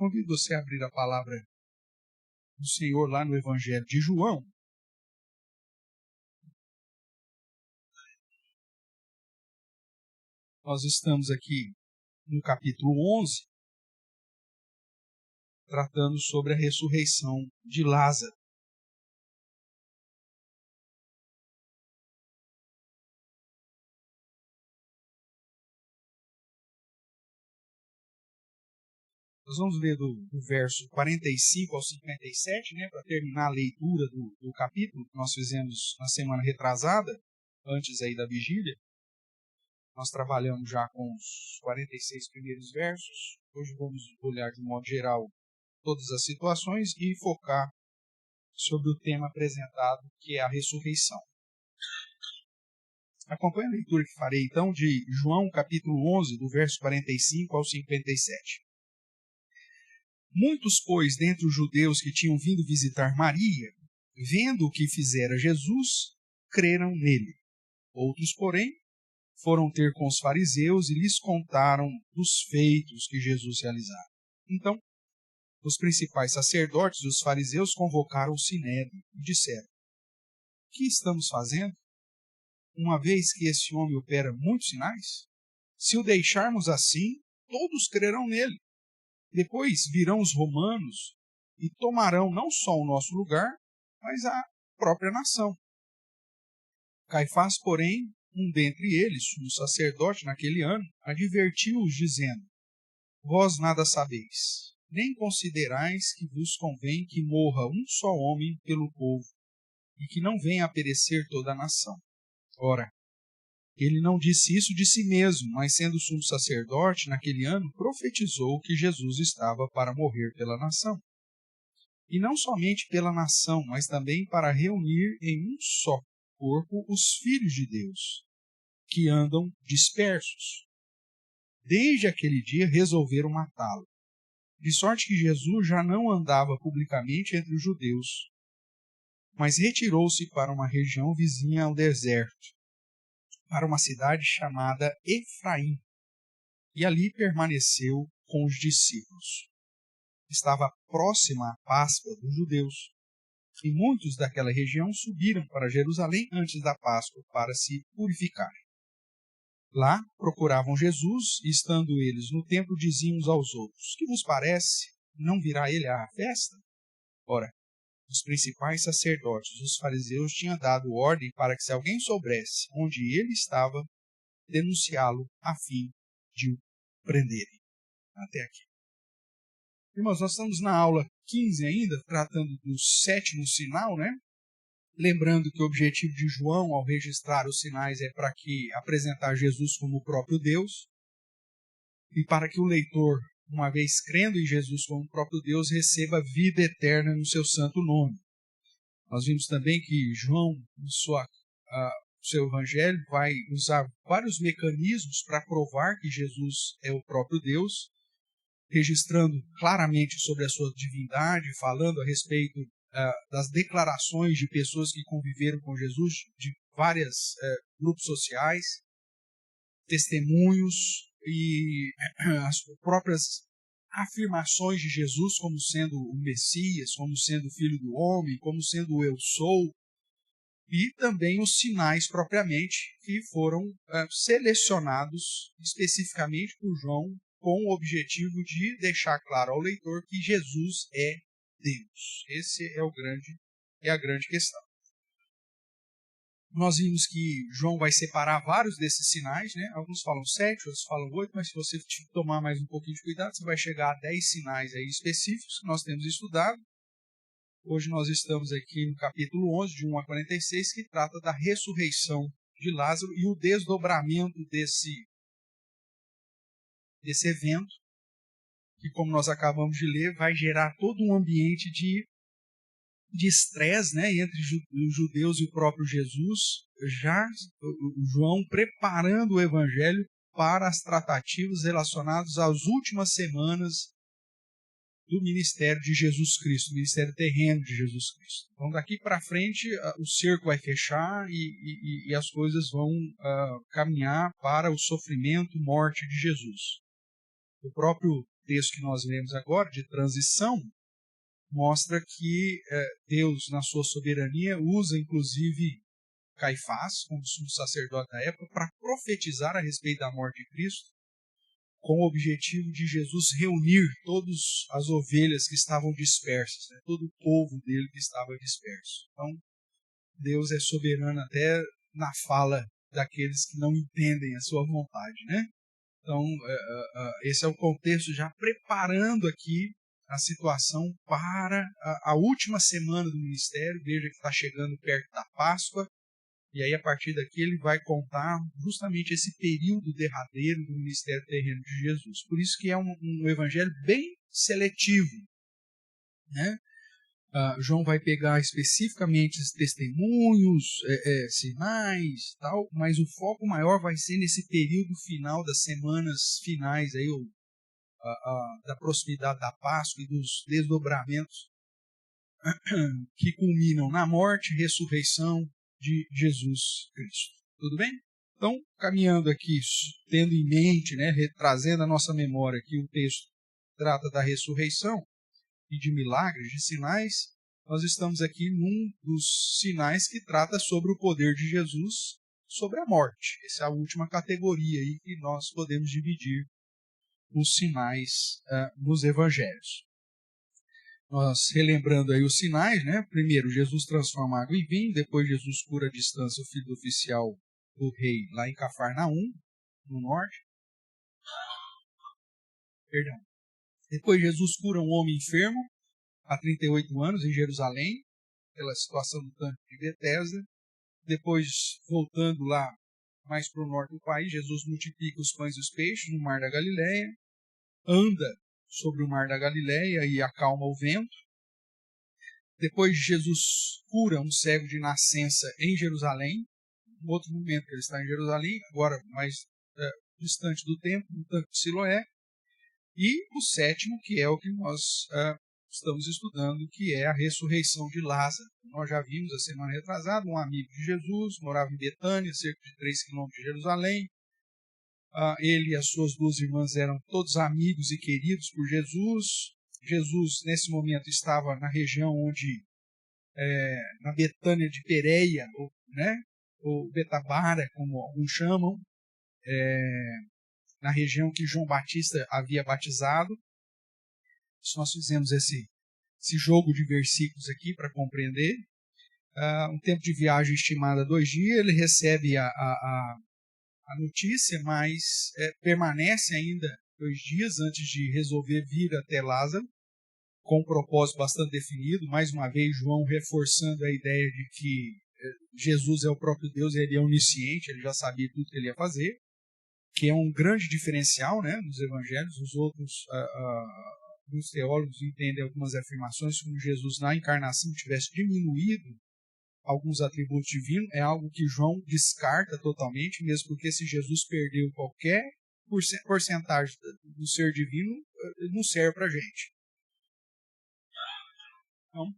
convido você a abrir a palavra do Senhor lá no Evangelho de João. Nós estamos aqui no capítulo 11, tratando sobre a ressurreição de Lázaro. Nós vamos ler do verso 45 ao 57, para terminar a leitura do capítulo que nós fizemos na semana retrasada, antes aí da vigília. Nós trabalhamos já com os 46 primeiros versos. Hoje vamos olhar de modo geral todas as situações e focar sobre o tema apresentado, que é a ressurreição. Acompanhe a leitura que farei então de João capítulo 11, do verso 45 ao 57. Muitos, pois, dentre os judeus que tinham vindo visitar Maria, vendo o que fizera Jesus, creram nele. Outros, porém, foram ter com os fariseus e lhes contaram dos feitos que Jesus realizara. Então, os principais sacerdotes e os fariseus convocaram o sinédrio e disseram: o que estamos fazendo, uma vez que esse homem opera muitos sinais? Se o deixarmos assim, todos crerão nele. Depois virão os romanos e tomarão não só o nosso lugar, mas a própria nação. Caifás, porém, um dentre eles, um sacerdote naquele ano, advertiu-os, dizendo: vós nada sabeis, nem considerais que vos convém que morra um só homem pelo povo, e que não venha a perecer toda a nação. Ora, ele não disse isso de si mesmo, mas sendo sumo sacerdote, naquele ano, profetizou que Jesus estava para morrer pela nação. E não somente pela nação, mas também para reunir em um só corpo os filhos de Deus, que andam dispersos. Desde aquele dia resolveram matá-lo, de sorte que Jesus já não andava publicamente entre os judeus, mas retirou-se para uma região vizinha ao deserto, para uma cidade chamada Efraim, e ali permaneceu com os discípulos. Estava próxima a Páscoa dos judeus, e muitos daquela região subiram para Jerusalém antes da Páscoa para se purificarem. Lá procuravam Jesus, e estando eles no templo, diziam uns aos outros: que vos parece? Não virá ele à festa? Ora, os principais sacerdotes, os fariseus, tinham dado ordem para que, se alguém soubesse onde ele estava, denunciá-lo a fim de o prenderem. Até aqui. Irmãos, nós estamos na aula 15 ainda, tratando do sétimo sinal, Lembrando que o objetivo de João, ao registrar os sinais, é para que apresentar Jesus como o próprio Deus, e para que o leitor, uma vez crendo em Jesus como o próprio Deus, receba vida eterna no seu santo nome. Nós vimos também que João, no seu evangelho, vai usar vários mecanismos para provar que Jesus é o próprio Deus, registrando claramente sobre a sua divindade, falando a respeito das declarações de pessoas que conviveram com Jesus, de vários grupos sociais, testemunhos e as próprias afirmações de Jesus como sendo o Messias, como sendo o Filho do Homem, como sendo o Eu Sou, e também os sinais propriamente que foram selecionados especificamente por João com o objetivo de deixar claro ao leitor que Jesus é Deus. Esse é a grande questão. Nós vimos que João vai separar vários desses sinais, Alguns falam 7, outros falam 8, mas se você tomar mais um pouquinho de cuidado, você vai chegar a 10 sinais aí específicos que nós temos estudado. Hoje nós estamos aqui no capítulo 11, de 1 a 46, que trata da ressurreição de Lázaro e o desdobramento desse evento, que, como nós acabamos de ler, vai gerar todo um ambiente de estresse, entre os judeus e o próprio Jesus, já João preparando o evangelho para as tratativas relacionadas às últimas semanas do ministério de Jesus Cristo, do ministério terreno de Jesus Cristo. Então, daqui para frente, o cerco vai fechar e as coisas vão caminhar para o sofrimento e morte de Jesus. O próprio texto que nós lemos agora, de transição, mostra que Deus, na sua soberania, usa inclusive Caifás, como sumo sacerdote da época, para profetizar a respeito da morte de Cristo, com o objetivo de Jesus reunir todas as ovelhas que estavam dispersas, né? Todo o povo dele que estava disperso. Então, Deus é soberano até na fala daqueles que não entendem a sua vontade, né? Então, esse é o contexto, já preparando aqui a situação para a última semana do ministério. Veja que está chegando perto da Páscoa, e aí a partir daqui ele vai contar justamente esse período derradeiro do ministério terreno de Jesus. Por isso que é um evangelho bem seletivo, né? João vai pegar especificamente os testemunhos, sinais, tal, mas o foco maior vai ser nesse período final das semanas finais, aí, da proximidade da Páscoa e dos desdobramentos que culminam na morte e ressurreição de Jesus Cristo. Tudo bem? Então, caminhando aqui, tendo em mente, né, trazendo a nossa memória que o texto trata da ressurreição e de milagres, de sinais, nós estamos aqui num dos sinais que trata sobre o poder de Jesus sobre a morte. Essa é a última categoria aí que nós podemos dividir os sinais nos evangelhos. Nós relembrando aí os sinais, né? Primeiro, Jesus transforma água em vinho, depois Jesus cura à distância o filho do oficial do rei lá em Cafarnaum, no norte. Perdão. Depois Jesus cura um homem enfermo há 38 anos em Jerusalém, pela situação do tanque de Betesda. Depois, voltando lá mais para o norte do país, Jesus multiplica os pães e os peixes no mar da Galileia, anda sobre o mar da Galileia e acalma o vento. Depois Jesus cura um cego de nascença em Jerusalém, um outro momento que ele está em Jerusalém, agora mais distante do templo, no tanque de Siloé. E o sétimo, que é o que nós estamos estudando, que é a ressurreição de Lázaro. Nós já vimos a semana retrasada, um amigo de Jesus, morava em Betânia, cerca de 3 quilômetros de Jerusalém. Ele e as suas 2 irmãs eram todos amigos e queridos por Jesus. Jesus, nesse momento, estava na região onde, na Betânia de Pereia, ou Betabara, como alguns chamam, na região que João Batista havia batizado. Nós fizemos esse jogo de versículos aqui para compreender. Um tempo de viagem estimado 2 dias, ele recebe a notícia, mas permanece ainda 2 dias antes de resolver vir até Lázaro, com um propósito bastante definido. Mais uma vez, João reforçando a ideia de que Jesus é o próprio Deus, ele é onisciente, ele já sabia tudo que ele ia fazer, que é um grande diferencial, né, nos evangelhos. Os outros os teólogos entendem algumas afirmações como Jesus na encarnação tivesse diminuído alguns atributos divinos. É algo que João descarta totalmente, mesmo porque se Jesus perdeu qualquer porcentagem do ser divino, não serve para a gente. Então,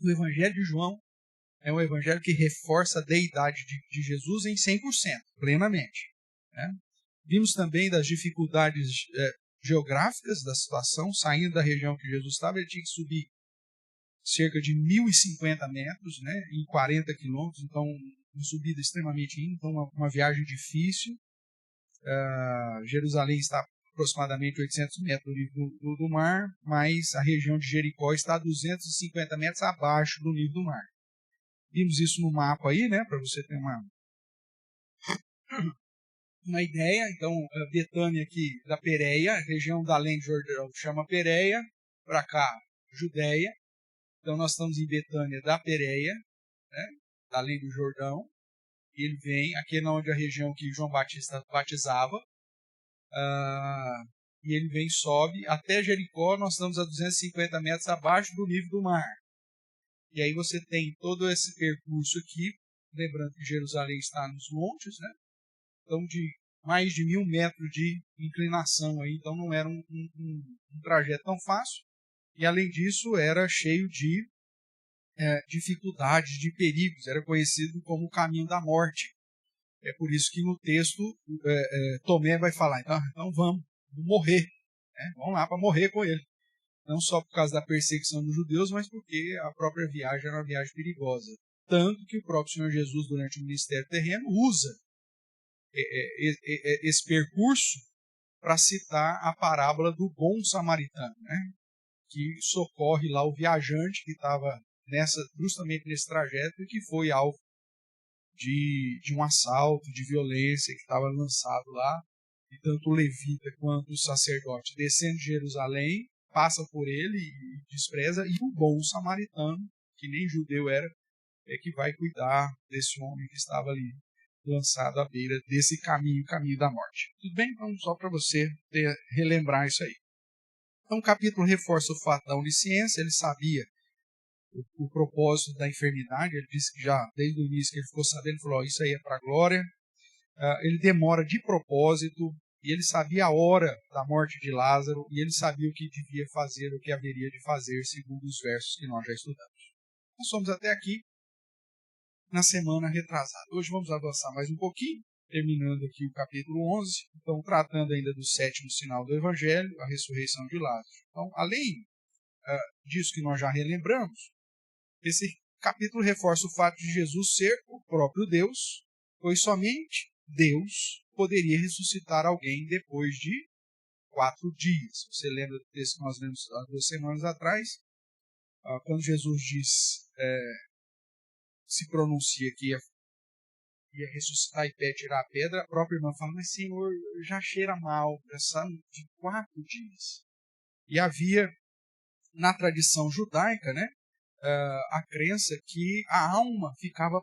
o Evangelho de João é um evangelho que reforça a deidade de Jesus em 100%, plenamente, né? Vimos também das dificuldades geográficas da situação. Saindo da região que Jesus estava, ele tinha que subir cerca de 1.050 metros, né, em 40 quilômetros, então uma subida extremamente íngreme, então uma viagem difícil. Jerusalém está aproximadamente 800 metros do nível do mar, mas a região de Jericó está a 250 metros abaixo do nível do mar. Vimos isso no mapa aí, né, para você ter uma ideia. Então, Betânia aqui da Pereia, região da além de Jordão chama Pereia, para cá, Judéia. Então, nós estamos em Betânia da Pereia, né, da além do Jordão. Ele vem aqui onde a região que João Batista batizava, e ele vem, sobe até Jericó. Nós estamos a 250 metros abaixo do nível do mar. E aí você tem todo esse percurso aqui, lembrando que Jerusalém está nos montes, né? Então, de mais de 1.000 metros de inclinação aí, então não era um trajeto tão fácil. E além disso, era cheio de dificuldades, de perigos. Era conhecido como o caminho da morte. É por isso que no texto Tomé vai falar: então vamos morrer. né? Vão lá para morrer com ele. Não só por causa da perseguição dos judeus, mas porque a própria viagem era uma viagem perigosa. Tanto que o próprio Senhor Jesus, durante o ministério terreno, usa esse percurso para citar a parábola do bom samaritano, né? Que socorre lá o viajante que estava justamente nesse trajeto e que foi alvo de um assalto, de violência que estava lançado lá. E tanto o levita quanto o sacerdote descendo de Jerusalém, passam por ele e despreza, e o bom samaritano, que nem judeu era, é que vai cuidar desse homem que estava ali lançado à beira desse caminho, caminho da morte. Tudo bem? Então, só para você relembrar isso aí. Então, o capítulo reforça o fato da onisciência, ele sabia o propósito da enfermidade, ele disse que já, desde o início que ele ficou sabendo, ele falou, isso aí é para a glória. Ele demora de propósito, e ele sabia a hora da morte de Lázaro, e ele sabia o que devia fazer, o que haveria de fazer, segundo os versos que nós já estudamos. Nós somos até aqui na semana retrasada. Hoje vamos avançar mais um pouquinho, terminando aqui o capítulo 11, então tratando ainda do sétimo sinal do Evangelho, a ressurreição de Lázaro. Então, além disso que nós já relembramos, esse capítulo reforça o fato de Jesus ser o próprio Deus, pois somente Deus poderia ressuscitar alguém depois de 4 dias. Você lembra do texto que nós lemos há 2 semanas atrás? Quando Jesus se pronuncia que ia ressuscitar e tirar a pedra, a própria irmã fala, mas Senhor, já cheira mal, já sabe, de 4 dias. E havia, na tradição judaica, né, a crença que a alma ficava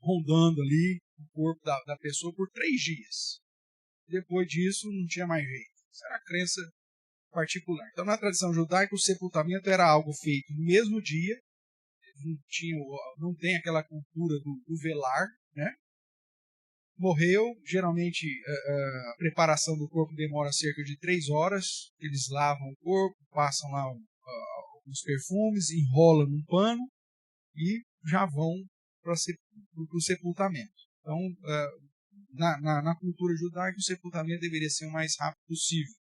rondando ali o corpo da pessoa por 3 dias. Depois disso, não tinha mais jeito. Isso era a crença particular. Então, na tradição judaica, o sepultamento era algo feito no mesmo dia. Não tem aquela cultura do velar, né? Morreu, geralmente a preparação do corpo demora cerca de 3 horas. Eles lavam o corpo, passam lá os perfumes, enrolam num pano e já vão para o sepultamento. Então, na cultura judaica, o sepultamento deveria ser o mais rápido possível.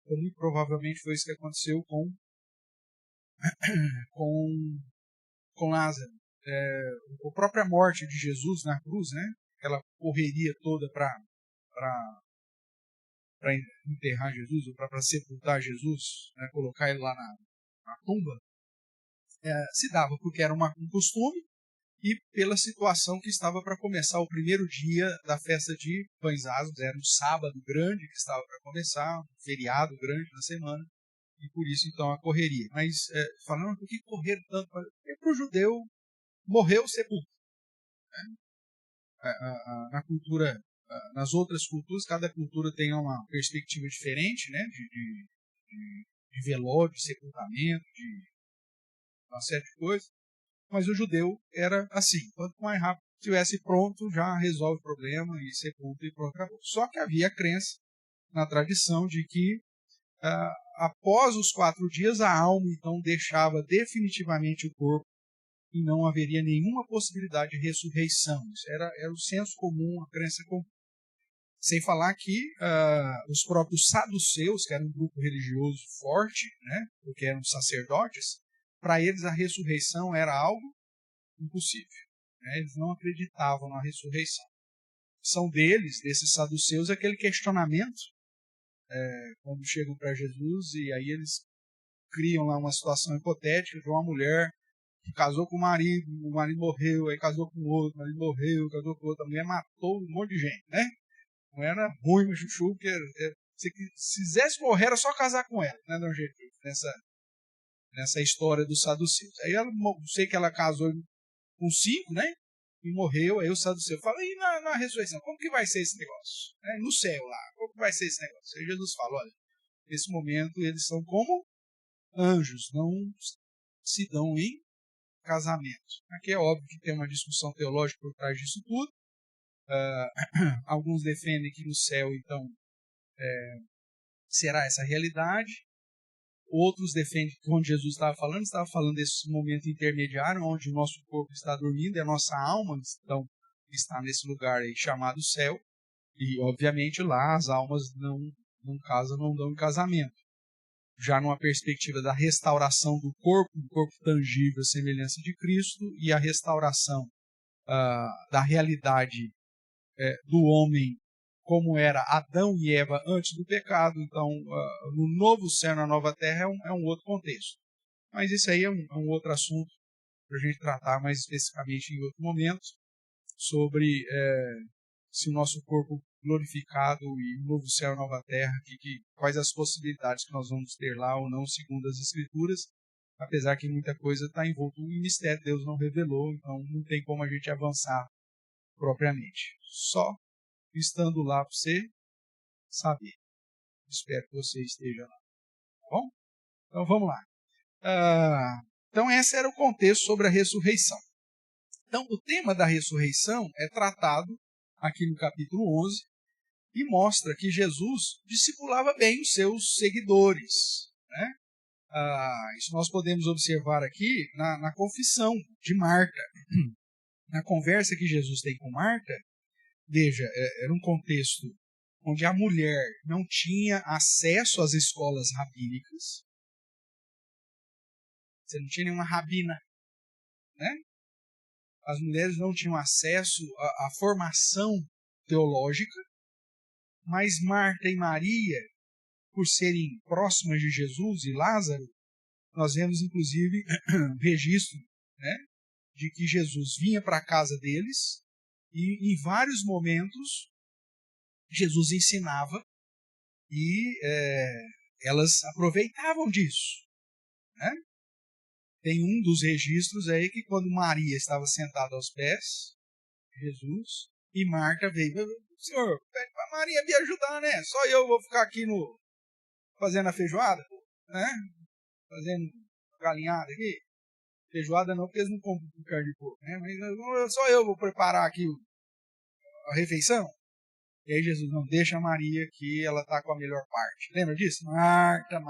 Então, muito provavelmente foi isso que aconteceu com Lázaro. A própria morte de Jesus na cruz, né? Aquela correria toda para enterrar Jesus, ou para sepultar Jesus, né? Colocar ele lá na tumba, se dava porque era um costume, e pela situação que estava para começar o primeiro dia da festa de Pães Asmos, era um sábado grande que estava para começar, um feriado grande na semana, e por isso então a correria. Mas falando, por que correr tanto? Porque para o judeu morreu sepulto. Né? Na cultura, nas outras culturas, cada cultura tem uma perspectiva diferente, né? de velório, de sepultamento, de uma série de coisas. Mas o judeu era assim, quanto mais rápido estivesse pronto, já resolve o problema e sepulta e pronto, acabou. Só que havia a crença na tradição de que após os 4 dias a alma então deixava definitivamente o corpo e não haveria nenhuma possibilidade de ressurreição. Isso era o senso comum, a crença comum. Sem falar que os próprios saduceus, que eram um grupo religioso forte, né, porque eram sacerdotes, para eles a ressurreição era algo impossível. Né? Eles não acreditavam na ressurreição. São desses saduceus, aquele questionamento, quando chegam para Jesus, e aí eles criam lá uma situação hipotética de uma mulher que casou com o marido morreu, aí casou com o outro, o marido morreu, casou com o outro, a mulher matou um monte de gente, né? Não era ruim, mas chuchu, porque se quisesse morrer era só casar com ela, né? De um jeito, nessa história dos saduceus. Aí eu sei que ela casou com 5, né? E morreu, aí o saduceu fala, e na ressurreição, como que vai ser esse negócio? No céu lá, como que vai ser esse negócio? Aí Jesus fala, olha, nesse momento eles são como anjos, não se dão em casamento. Aqui é óbvio que tem uma discussão teológica por trás disso tudo. Alguns defendem que no céu, então, será essa realidade. Outros defendem que quando Jesus estava falando desse momento intermediário, onde o nosso corpo está dormindo e a nossa alma então, está nesse lugar aí chamado céu. E, obviamente, lá as almas não casam, não dão em casamento. já numa perspectiva da restauração do corpo, um corpo tangível, à semelhança de Cristo, e a restauração da realidade do homem como era Adão e Eva antes do pecado. Então, no novo céu e na nova terra é um outro contexto. Mas isso aí é um outro assunto para a gente tratar mais especificamente em outro momento, sobre se o nosso corpo glorificado e o novo céu e nova terra, quais as possibilidades que nós vamos ter lá ou não, segundo as Escrituras, apesar que muita coisa está envolta em mistério, Deus não revelou, então não tem como a gente avançar propriamente. Só estando lá para você saber. Espero que você esteja lá. Tá bom? Então vamos lá. Então esse era o contexto sobre a ressurreição. Então o tema da ressurreição é tratado aqui no capítulo 11 e mostra que Jesus discipulava bem os seus seguidores, né? Isso nós podemos observar aqui na confissão de Marta. Na conversa que Jesus tem com Marta, veja, era um contexto onde a mulher não tinha acesso às escolas rabínicas. Você não tinha nenhuma rabina, né? As mulheres não tinham acesso à formação teológica, mas Marta e Maria, por serem próximas de Jesus e Lázaro, nós vemos inclusive registro, né, de que Jesus vinha para a casa deles e em vários momentos Jesus ensinava e elas aproveitavam disso, né? Tem um dos registros aí que quando Maria estava sentada aos pés de Jesus e Marta veio, Senhor, pede para Maria me ajudar, né? Só eu vou ficar aqui fazendo a feijoada, né? Fazendo galinhada aqui. Feijoada não, porque eles não compram com carne de porco, né? Mas só eu vou preparar aqui a refeição. E aí Jesus, não, deixa a Maria que ela está com a melhor parte. Lembra disso? Marta,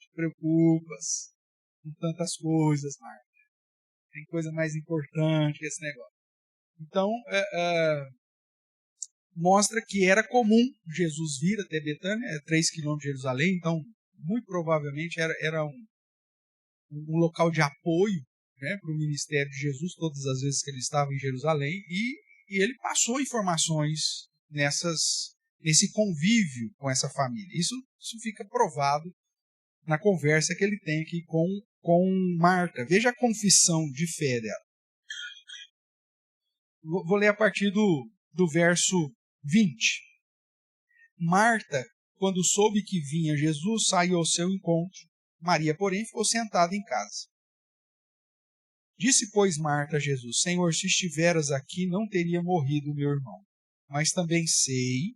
te preocupas com tantas coisas, Marta. Tem coisa mais importante que esse negócio. Então, mostra que era comum Jesus vir até Betânia, 3 quilômetros de Jerusalém, então, muito provavelmente era um local de apoio, né, para o ministério de Jesus, todas as vezes que ele estava em Jerusalém, e ele passou informações nesse convívio com essa família. Isso fica provado na conversa que ele tem aqui com Marta. Veja a confissão de fé dela. Vou ler a partir do verso 20. Marta, quando soube que vinha Jesus, saiu ao seu encontro. Maria, porém, ficou sentada em casa. Disse, pois, Marta a Jesus, Senhor, se estiveras aqui, não teria morrido meu irmão. Mas também sei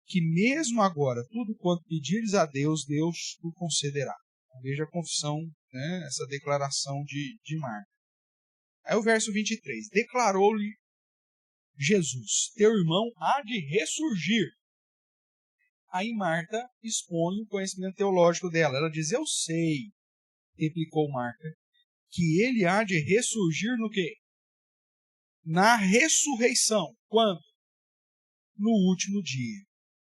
que mesmo agora, tudo quanto pedires a Deus, Deus o concederá. Veja a confissão, né, essa declaração de Marta. Aí o verso 23. Declarou-lhe Jesus, teu irmão há de ressurgir. Aí Marta expõe o conhecimento teológico dela. Ela diz, eu sei, replicou Marta, que ele há de ressurgir no quê? Na ressurreição. Quando? No último dia.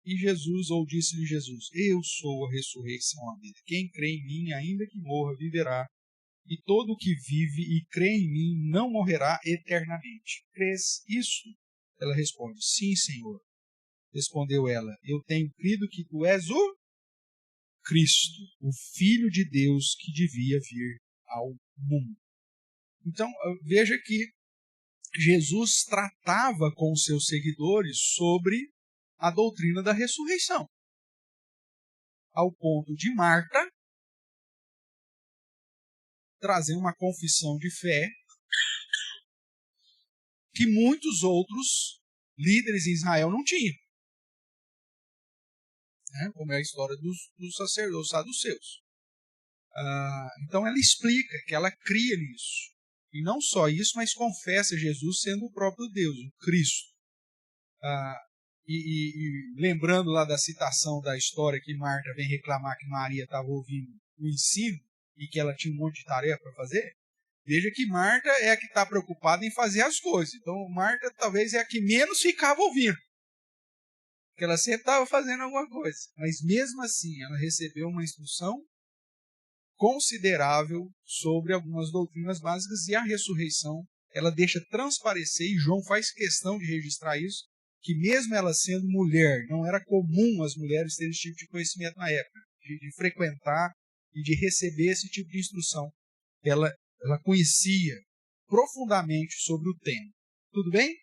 E Jesus, ou disse-lhe Jesus, eu sou a ressurreição e a vida. Quem crê em mim, ainda que morra, viverá. E todo o que vive e crê em mim não morrerá eternamente. Crês isso? Ela responde, sim, Senhor. Respondeu ela, eu tenho crido que tu és o Cristo, o Filho de Deus que devia vir ao mundo. Então, veja que Jesus tratava com os seus seguidores sobre a doutrina da ressurreição. Ao ponto de Marta trazer uma confissão de fé que muitos outros líderes em Israel não tinham. Como é a história dos sacerdotes saduceus. Então ela explica que ela cria nisso. E não só isso, mas confessa Jesus sendo o próprio Deus, o Cristo. E lembrando lá da citação da história que Marta vem reclamar que Maria estava ouvindo o ensino e que ela tinha um monte de tarefa para fazer, veja que Marta é a que está preocupada em fazer as coisas. Então Marta talvez é a que menos ficava ouvindo. Porque ela sempre estava fazendo alguma coisa. Mas mesmo assim, ela recebeu uma instrução considerável sobre algumas doutrinas básicas, e a ressurreição, ela deixa transparecer, e João faz questão de registrar isso, que mesmo ela sendo mulher, não era comum as mulheres terem esse tipo de conhecimento na época, de frequentar e de receber esse tipo de instrução. Ela conhecia profundamente sobre o tema. Tudo bem?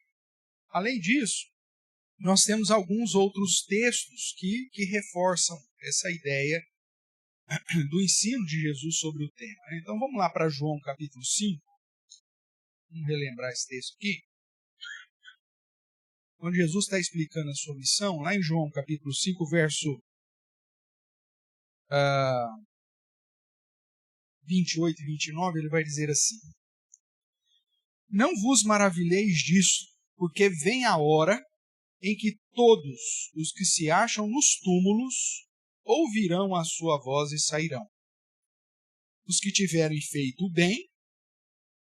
Além disso, nós temos alguns outros textos que reforçam essa ideia do ensino de Jesus sobre o tema. Então vamos lá para João capítulo 5. Vamos relembrar esse texto aqui. Onde Jesus está explicando a sua missão, lá em João capítulo 5, verso 28 e 29, ele vai dizer assim: Não vos maravilheis disso, porque vem a hora em que todos os que se acham nos túmulos ouvirão a sua voz e sairão. Os que tiverem feito o bem,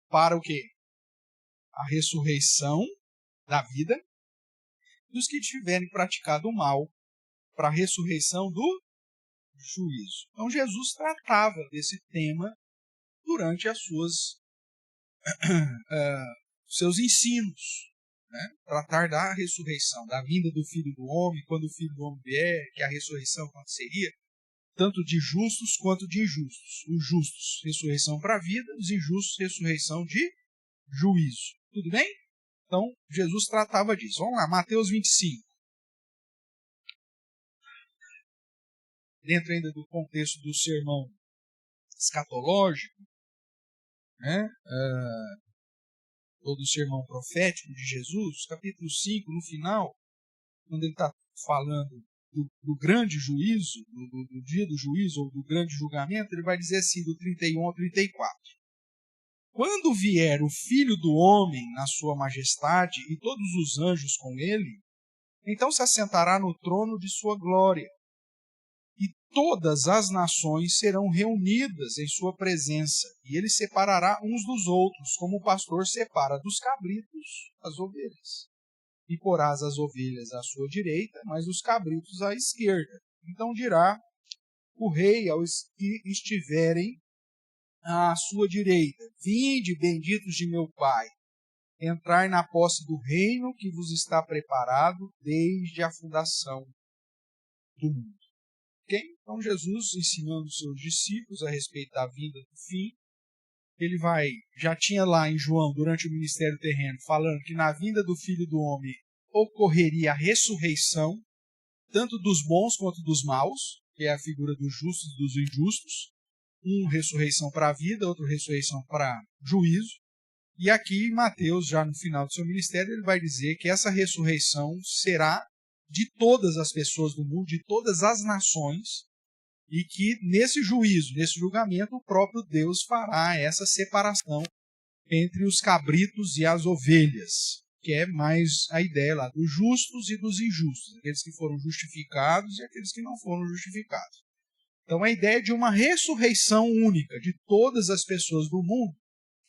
para o quê? A ressurreição da vida, e os que tiverem praticado o mal, para a ressurreição do juízo. Então Jesus tratava desse tema durante as seus ensinos, né? Tratar da ressurreição, da vinda do Filho do Homem, quando o Filho do Homem vier, que a ressurreição aconteceria, tanto de justos quanto de injustos. Os justos, ressurreição para a vida, os injustos, ressurreição de juízo. Tudo bem? Então, Jesus tratava disso. Vamos lá, Mateus 25. Dentro ainda do contexto do sermão escatológico, né? Ou do sermão profético de Jesus, capítulo 5, no final, quando ele está falando do grande juízo, do dia do juízo, ou do grande julgamento, ele vai dizer assim, do 31 ao 34. Quando vier o Filho do Homem na sua majestade e todos os anjos com ele, então se assentará no trono de sua glória. E todas as nações serão reunidas em sua presença, e ele separará uns dos outros, como o pastor separa dos cabritos as ovelhas. E porás as ovelhas à sua direita, mas os cabritos à esquerda. Então dirá o rei aos que estiverem à sua direita: Vinde, benditos de meu Pai, entrai na posse do reino que vos está preparado desde a fundação do mundo. Okay? Então Jesus ensinando os seus discípulos a respeito da vinda do fim, ele já tinha lá em João, durante o ministério terreno, falando que na vinda do Filho do Homem ocorreria a ressurreição, tanto dos bons quanto dos maus, que é a figura dos justos e dos injustos, ressurreição para a vida, outro ressurreição para juízo. E aqui em Mateus, já no final do seu ministério, ele vai dizer que essa ressurreição será de todas as pessoas do mundo, de todas as nações, e que nesse juízo, nesse julgamento, o próprio Deus fará essa separação entre os cabritos e as ovelhas, que é mais a ideia lá dos justos e dos injustos, aqueles que foram justificados e aqueles que não foram justificados. Então a ideia de uma ressurreição única de todas as pessoas do mundo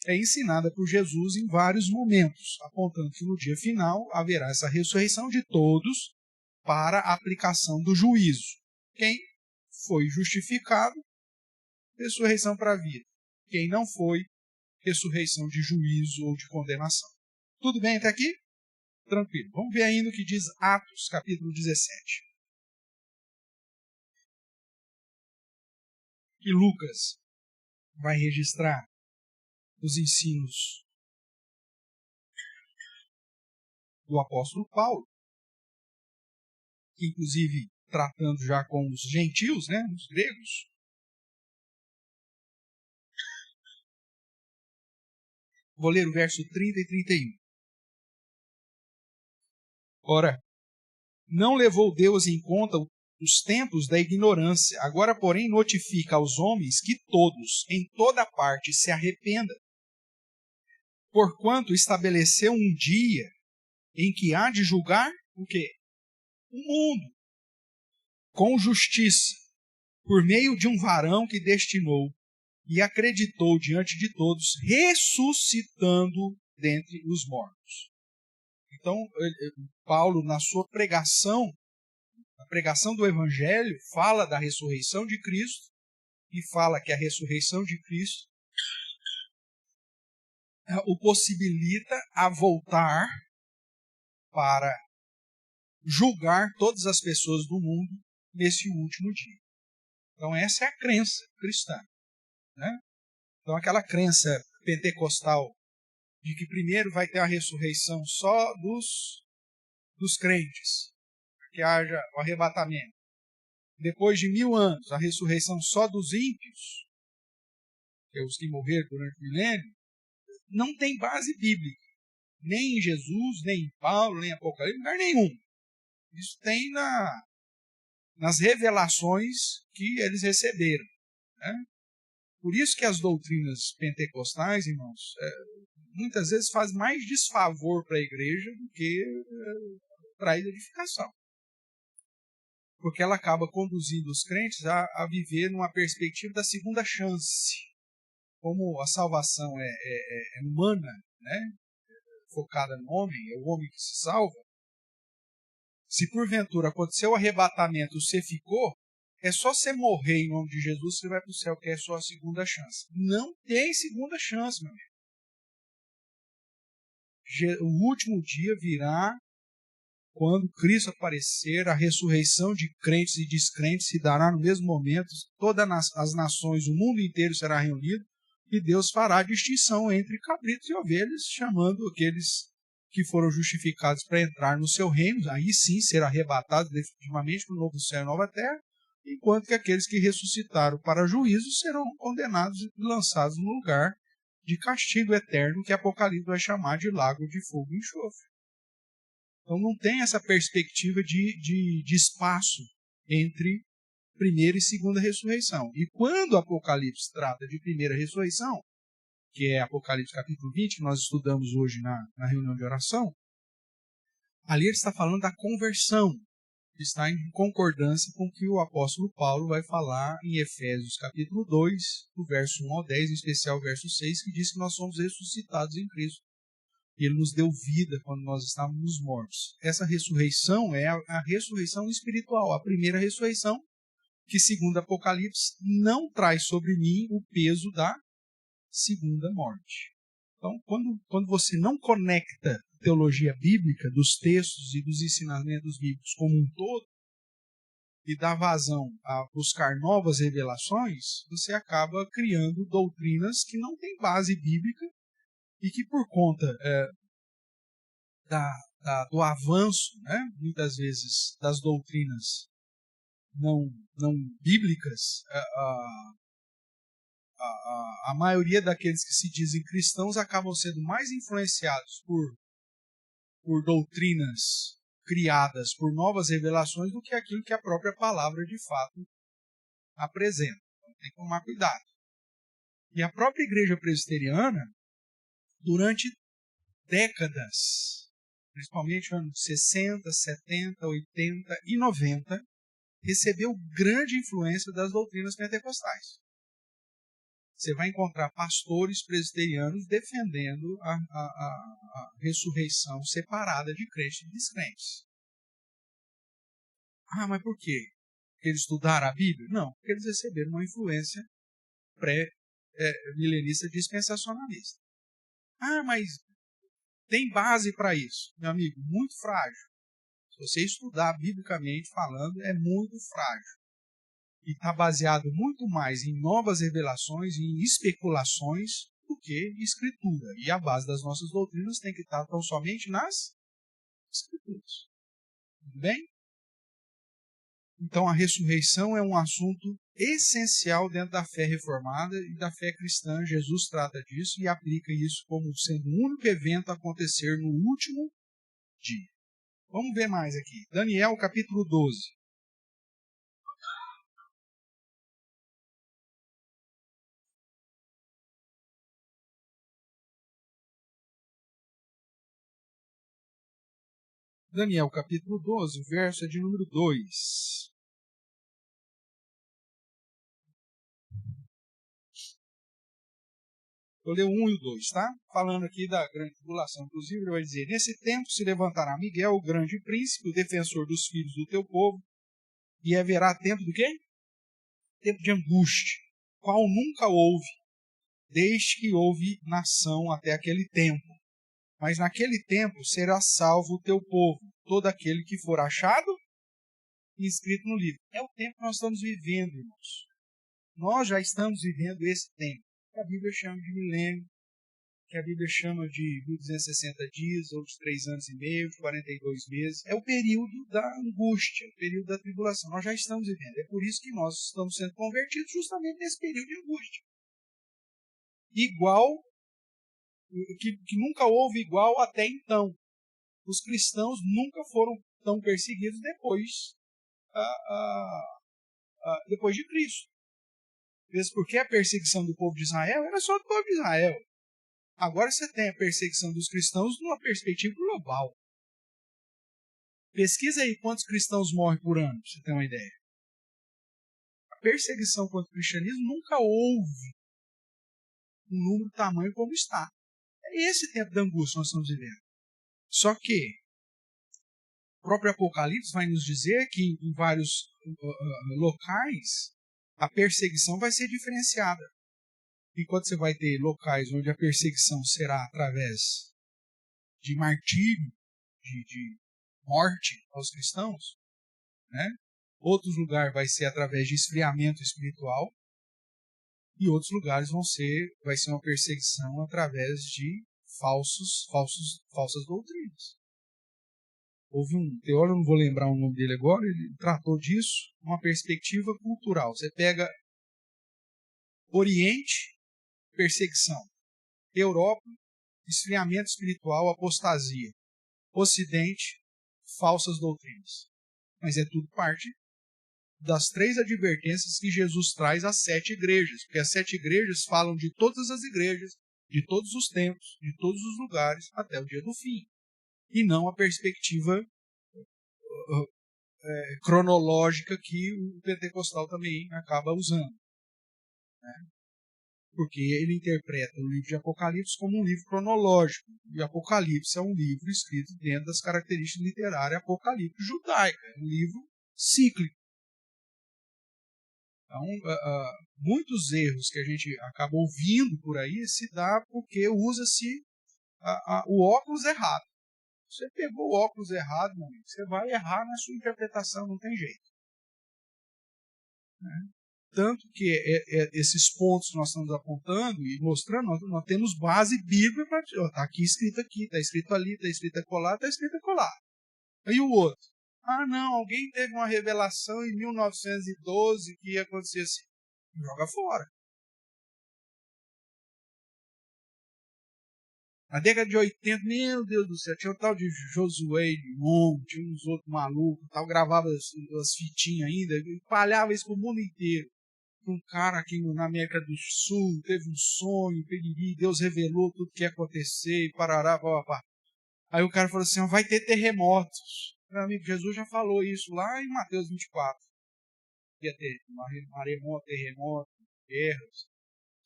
é ensinada por Jesus em vários momentos, apontando que no dia final haverá essa ressurreição de todos para a aplicação do juízo. Quem foi justificado, ressurreição para a vida. Quem não foi, ressurreição de juízo ou de condenação. Tudo bem até aqui? Tranquilo. Vamos ver ainda o que diz Atos, capítulo 17. E Lucas vai registrar os ensinos do apóstolo Paulo, que inclusive tratando já com os gentios, né, os gregos. Vou ler o verso 30 e 31. Ora, não levou Deus em conta os tempos da ignorância, agora, porém, notifica aos homens que todos, em toda parte, se arrependam. Porquanto estabeleceu um dia em que há de julgar o quê? O mundo, com justiça, por meio de um varão que destinou e acreditou diante de todos, ressuscitando dentre os mortos. Então, Paulo, na sua pregação A pregação do Evangelho fala da ressurreição de Cristo e fala que a ressurreição de Cristo o possibilita a voltar para julgar todas as pessoas do mundo nesse último dia. Então essa é a crença cristã, né? Então aquela crença pentecostal de que primeiro vai ter a ressurreição só dos crentes, que haja o arrebatamento. Depois de 1000 anos, a ressurreição só dos ímpios, que é os que morreram durante o milênio, não tem base bíblica. Nem em Jesus, nem em Paulo, nem em Apocalipse, em lugar nenhum. Isso tem nas revelações que eles receberam, né? Por isso que as doutrinas pentecostais, irmãos, muitas vezes faz mais desfavor para a igreja do que para a edificação. Porque ela acaba conduzindo os crentes a viver numa perspectiva da segunda chance. Como a salvação é humana, né? Focada no homem, é o homem que se salva. Se porventura aconteceu o arrebatamento, você ficou, é só você morrer em nome de Jesus, você vai para o céu, que é só a segunda chance. Não tem segunda chance, meu amigo. O último dia virá quando Cristo aparecer, a ressurreição de crentes e descrentes se dará no mesmo momento, todas as nações, o mundo inteiro será reunido, e Deus fará distinção entre cabritos e ovelhas, chamando aqueles que foram justificados para entrar no seu reino, aí sim ser arrebatados definitivamente para o novo céu e nova terra, enquanto que aqueles que ressuscitaram para juízo serão condenados e lançados no lugar de castigo eterno, que Apocalipse vai chamar de lago de fogo e enxofre. Então não tem essa perspectiva de espaço entre primeira e segunda ressurreição. E quando o Apocalipse trata de primeira ressurreição, que é Apocalipse capítulo 20, que nós estudamos hoje na reunião de oração, ali ele está falando da conversão, que está em concordância com o que o apóstolo Paulo vai falar em Efésios capítulo 2, do verso 1 ao 10, em especial o verso 6, que diz que nós somos ressuscitados em Cristo. Ele nos deu vida quando nós estávamos mortos. Essa ressurreição é a ressurreição espiritual, a primeira ressurreição, que segundo Apocalipse não traz sobre mim o peso da segunda morte. Então, quando você não conecta a teologia bíblica dos textos e dos ensinamentos bíblicos como um todo, e dá vazão a buscar novas revelações, você acaba criando doutrinas que não têm base bíblica e que por conta do avanço, né, muitas vezes, das doutrinas não bíblicas, a maioria daqueles que se dizem cristãos acabam sendo mais influenciados por doutrinas criadas por novas revelações do que aquilo que a própria palavra de fato apresenta. Então tem que tomar cuidado. E a própria igreja presbiteriana, durante décadas, principalmente nos anos 60, 70, 80 e 90, recebeu grande influência das doutrinas pentecostais. Você vai encontrar pastores presbiterianos defendendo a ressurreição separada de crentes e descrentes. Ah, mas por quê? Porque eles estudaram a Bíblia? Não, porque eles receberam uma influência pré-milenista dispensacionalista. Ah, mas tem base para isso? Meu amigo, muito frágil. Se você estudar biblicamente falando, é muito frágil. E está baseado muito mais em novas revelações e em especulações do que em escritura. E a base das nossas doutrinas tem que estar tão somente nas escrituras. Tudo bem? Então a ressurreição é um assunto essencial dentro da fé reformada e da fé cristã. Jesus trata disso e aplica isso como sendo o único evento a acontecer no último dia. Vamos ver mais aqui. Daniel capítulo 12. Daniel capítulo 12, verso de número 2. Eu leio o 1 e o 2, tá? Falando aqui da grande tribulação. Inclusive, ele vai dizer: nesse tempo se levantará Miguel, o grande príncipe, o defensor dos filhos do teu povo, E haverá tempo do quê? Tempo de angústia, qual nunca houve, desde que houve nação até aquele tempo. Mas naquele tempo será salvo o teu povo, todo aquele que for achado e inscrito no livro. É o tempo que nós estamos vivendo, irmãos. Nós já estamos vivendo esse tempo, que a Bíblia chama de milênio, que a Bíblia chama de 1260 dias, ou de 3 anos e meio, de 42 meses. É o período da angústia, o período da tribulação. Nós já estamos vivendo. É por isso que nós estamos sendo convertidos justamente nesse período de angústia. Igual, que nunca houve igual até então. Os cristãos nunca foram tão perseguidos depois de Cristo. Mesmo porque a perseguição do povo de Israel era só do povo de Israel. Agora você tem a perseguição dos cristãos numa perspectiva global. Pesquisa aí quantos cristãos morrem por ano, para você ter uma ideia. A perseguição contra o cristianismo nunca houve um número tamanho como está. É esse tempo de angústia que nós estamos vivendo. Só que o próprio Apocalipse vai nos dizer que em vários locais a perseguição vai ser diferenciada. Enquanto você vai ter locais onde a perseguição será através de martírio, de morte aos cristãos, né? Outros lugares vai ser através de esfriamento espiritual e outros lugares vai ser uma perseguição através de falsas doutrinas. Houve um teólogo, não vou lembrar o nome dele agora, ele tratou disso uma perspectiva cultural. Você pega Oriente, perseguição. Europa, esfriamento espiritual, apostasia. Ocidente, falsas doutrinas. Mas é tudo parte das 3 advertências que Jesus traz às 7 igrejas. Porque as 7 igrejas falam de todas as igrejas, de todos os tempos, de todos os lugares, até o dia do fim. E não a perspectiva cronológica que o pentecostal também acaba usando. Né? Porque ele interpreta o livro de Apocalipse como um livro cronológico. E Apocalipse é um livro escrito dentro das características literárias apocalípticas judaicas. É um livro cíclico. Então, muitos erros que a gente acaba ouvindo por aí se dá porque usa-se o óculos errado. Você pegou o óculos errado, meu amigo, você vai errar na sua interpretação, não tem jeito. Né? Tanto que esses pontos que nós estamos apontando e mostrando, nós temos base bíblica para está aqui, está escrito ali, está escrito acolá, está escrito acolá. E o outro? Ah, não, alguém teve uma revelação em 1912 que ia acontecer assim. Joga fora. Na década de 80, meu Deus do céu, tinha o tal de Josué Limon, tinha uns outros malucos, tal, gravava as fitinhas ainda, espalhava isso para o mundo inteiro. Um cara aqui na América do Sul teve um sonho, periri, Deus revelou tudo que ia acontecer, e parará, papapá. Aí o cara falou assim, vai ter terremotos. Meu amigo, Jesus já falou isso lá em Mateus 24. Ia ter maremoto, terremoto, guerras.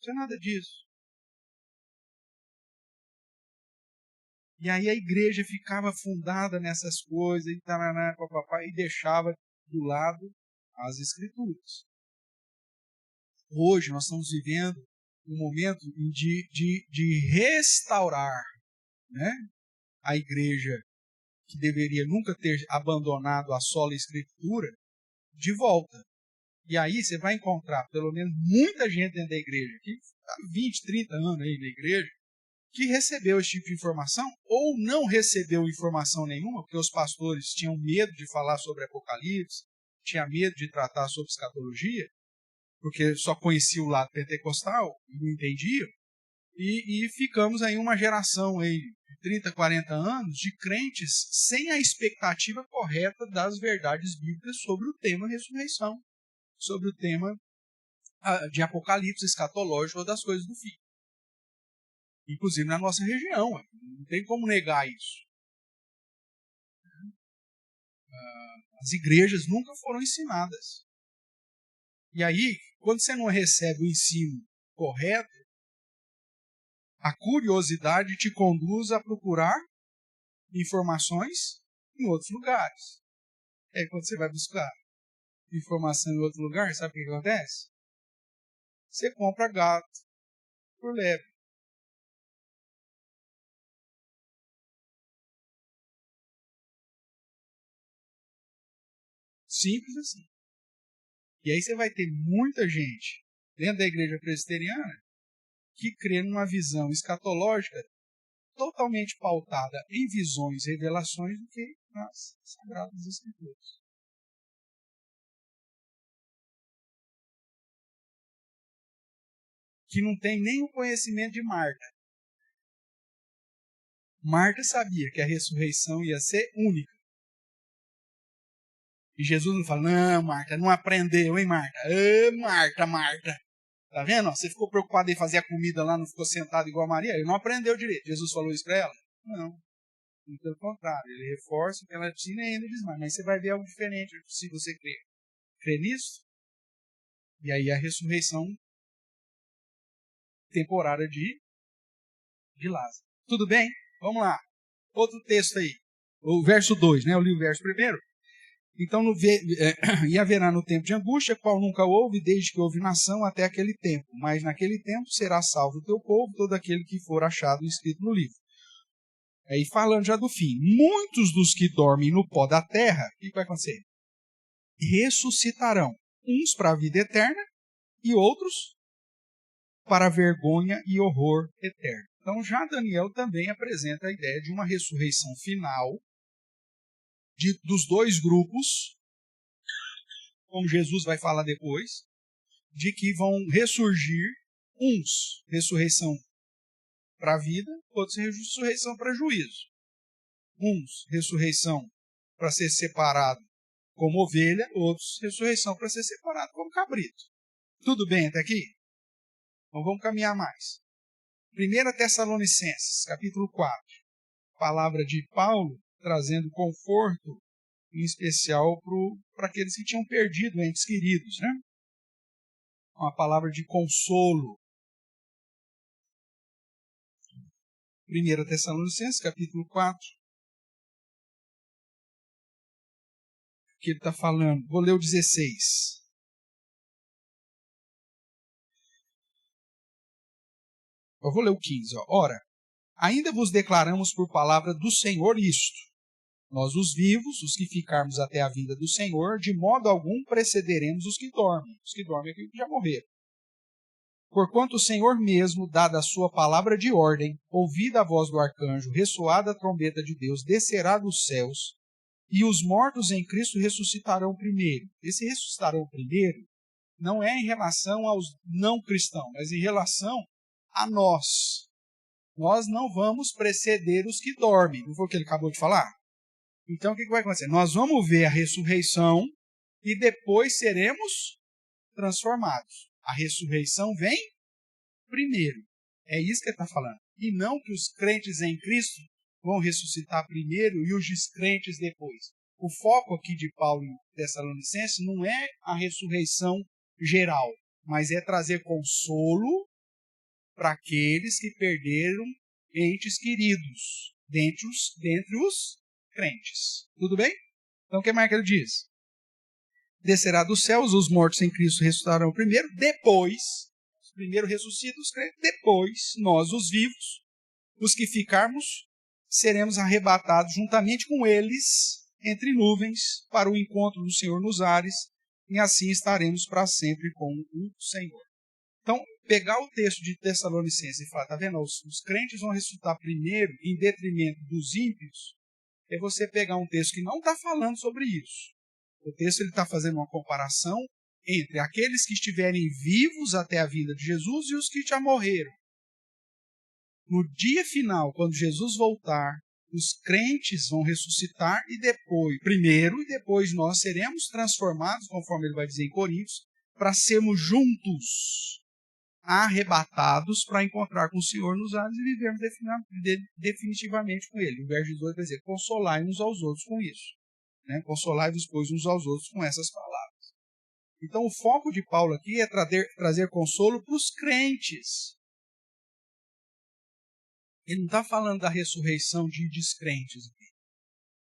Não é nada disso. E aí a igreja ficava fundada nessas coisas, e taraná, papapá, e deixava do lado as escrituras. Hoje nós estamos vivendo um momento de restaurar, né, a igreja que deveria nunca ter abandonado a sola escritura de volta. E aí você vai encontrar pelo menos muita gente dentro da igreja, que há 20, 30 anos aí na igreja, que recebeu esse tipo de informação ou não recebeu informação nenhuma, porque os pastores tinham medo de falar sobre Apocalipse, tinham medo de tratar sobre escatologia, porque só conhecia o lado pentecostal e não entendia, e ficamos aí uma geração aí de 30, 40 anos de crentes sem a expectativa correta das verdades bíblicas sobre o tema ressurreição, sobre o tema de Apocalipse escatológico ou das coisas do fim. Inclusive na nossa região, não tem como negar isso. As igrejas nunca foram ensinadas. E aí, quando você não recebe o ensino correto, a curiosidade te conduz a procurar informações em outros lugares. É quando você vai buscar. informação em outro lugar, sabe o que acontece? Você compra gato por lebre. Simples assim. E aí você vai ter muita gente dentro da igreja presbiteriana que crê numa visão escatológica totalmente pautada em visões e revelações do que nas Sagradas Escrituras. Que não tem nem o conhecimento de Marta. Marta sabia que a ressurreição ia ser única. E Jesus não fala, não, Marta, não aprendeu, hein, Marta? Marta, Marta. Tá vendo? Você ficou preocupada em fazer a comida lá, não ficou sentado igual a Maria? Ele não aprendeu direito. Jesus falou isso para ela? Não. Pelo contrário, ele reforça o que ela tinha e ainda diz mais. Mas você vai ver algo diferente se você crer. Crê nisso? E aí a ressurreição temporária de Lázaro. Tudo bem? Vamos lá. Outro texto aí. O verso 2, né? Eu li o verso primeiro. Então, e haverá no tempo de angústia, qual nunca houve, desde que houve nação até aquele tempo. Mas naquele tempo será salvo o teu povo, todo aquele que for achado escrito no livro. Aí falando já do fim. Muitos dos que dormem no pó da terra, o que vai acontecer? Ressuscitarão. Uns para a vida eterna e outros para a vergonha e horror eterno. Então já Daniel também apresenta a ideia de uma ressurreição final dos dois grupos, como Jesus vai falar depois, de que vão ressurgir uns, ressurreição para a vida, outros ressurreição para juízo. Uns, ressurreição para ser separado como ovelha, outros, ressurreição para ser separado como cabrito. Tudo bem até aqui? Então vamos caminhar mais. 1 Tessalonicenses, capítulo 4. Palavra de Paulo trazendo conforto, em especial para aqueles que tinham perdido entes queridos, né? Uma palavra de consolo. 1 Tessalonicenses, capítulo 4. Que ele está falando. Vou ler o 16. Eu vou ler o 15. Ó. Ora, ainda vos declaramos por palavra do Senhor isto. Nós, os vivos, os que ficarmos até a vinda do Senhor, de modo algum precederemos os que dormem. Os que dormem é aqueles que já morreram. Porquanto o Senhor mesmo, dada a sua palavra de ordem, ouvida a voz do arcanjo, ressoada a trombeta de Deus, descerá dos céus, e os mortos em Cristo ressuscitarão primeiro. Esse ressuscitarão primeiro não é em relação aos não cristãos, mas em relação a nós. Nós não vamos preceder os que dormem. Não foi o que ele acabou de falar? Então o que vai acontecer? Nós vamos ver a ressurreição e depois seremos transformados. A ressurreição vem primeiro. É isso que ele está falando. E não que os crentes em Cristo vão ressuscitar primeiro e os descrentes depois. O foco aqui de Paulo em Tessalonicenses não é a ressurreição geral, mas é trazer consolo para aqueles que perderam entes queridos dentre os crentes. Tudo bem? Então o que mais que ele diz? Descerá dos céus, os mortos em Cristo ressuscitarão primeiro, depois, primeiro ressuscitam os crentes, depois nós, os vivos, os que ficarmos, seremos arrebatados juntamente com eles entre nuvens para o encontro do Senhor nos ares, e assim estaremos para sempre com o Senhor. Então, pegar o texto de Tessalonicenses e falar, tá vendo, os crentes vão ressuscitar primeiro em detrimento dos ímpios, é você pegar um texto que não está falando sobre isso. O texto está fazendo uma comparação entre aqueles que estiverem vivos até a vinda de Jesus e os que já morreram. No dia final, quando Jesus voltar, os crentes vão ressuscitar e depois, primeiro e depois nós seremos transformados, conforme ele vai dizer em Coríntios, para sermos juntos arrebatados para encontrar com o Senhor nos ares e vivermos definitivamente com Ele. O verso 18 vai dizer, consolai uns aos outros com isso. Né? Consolai-vos, pois, uns aos outros com essas palavras. Então, o foco de Paulo aqui é trazer consolo para os crentes. Ele não está falando da ressurreição de descrentes aqui.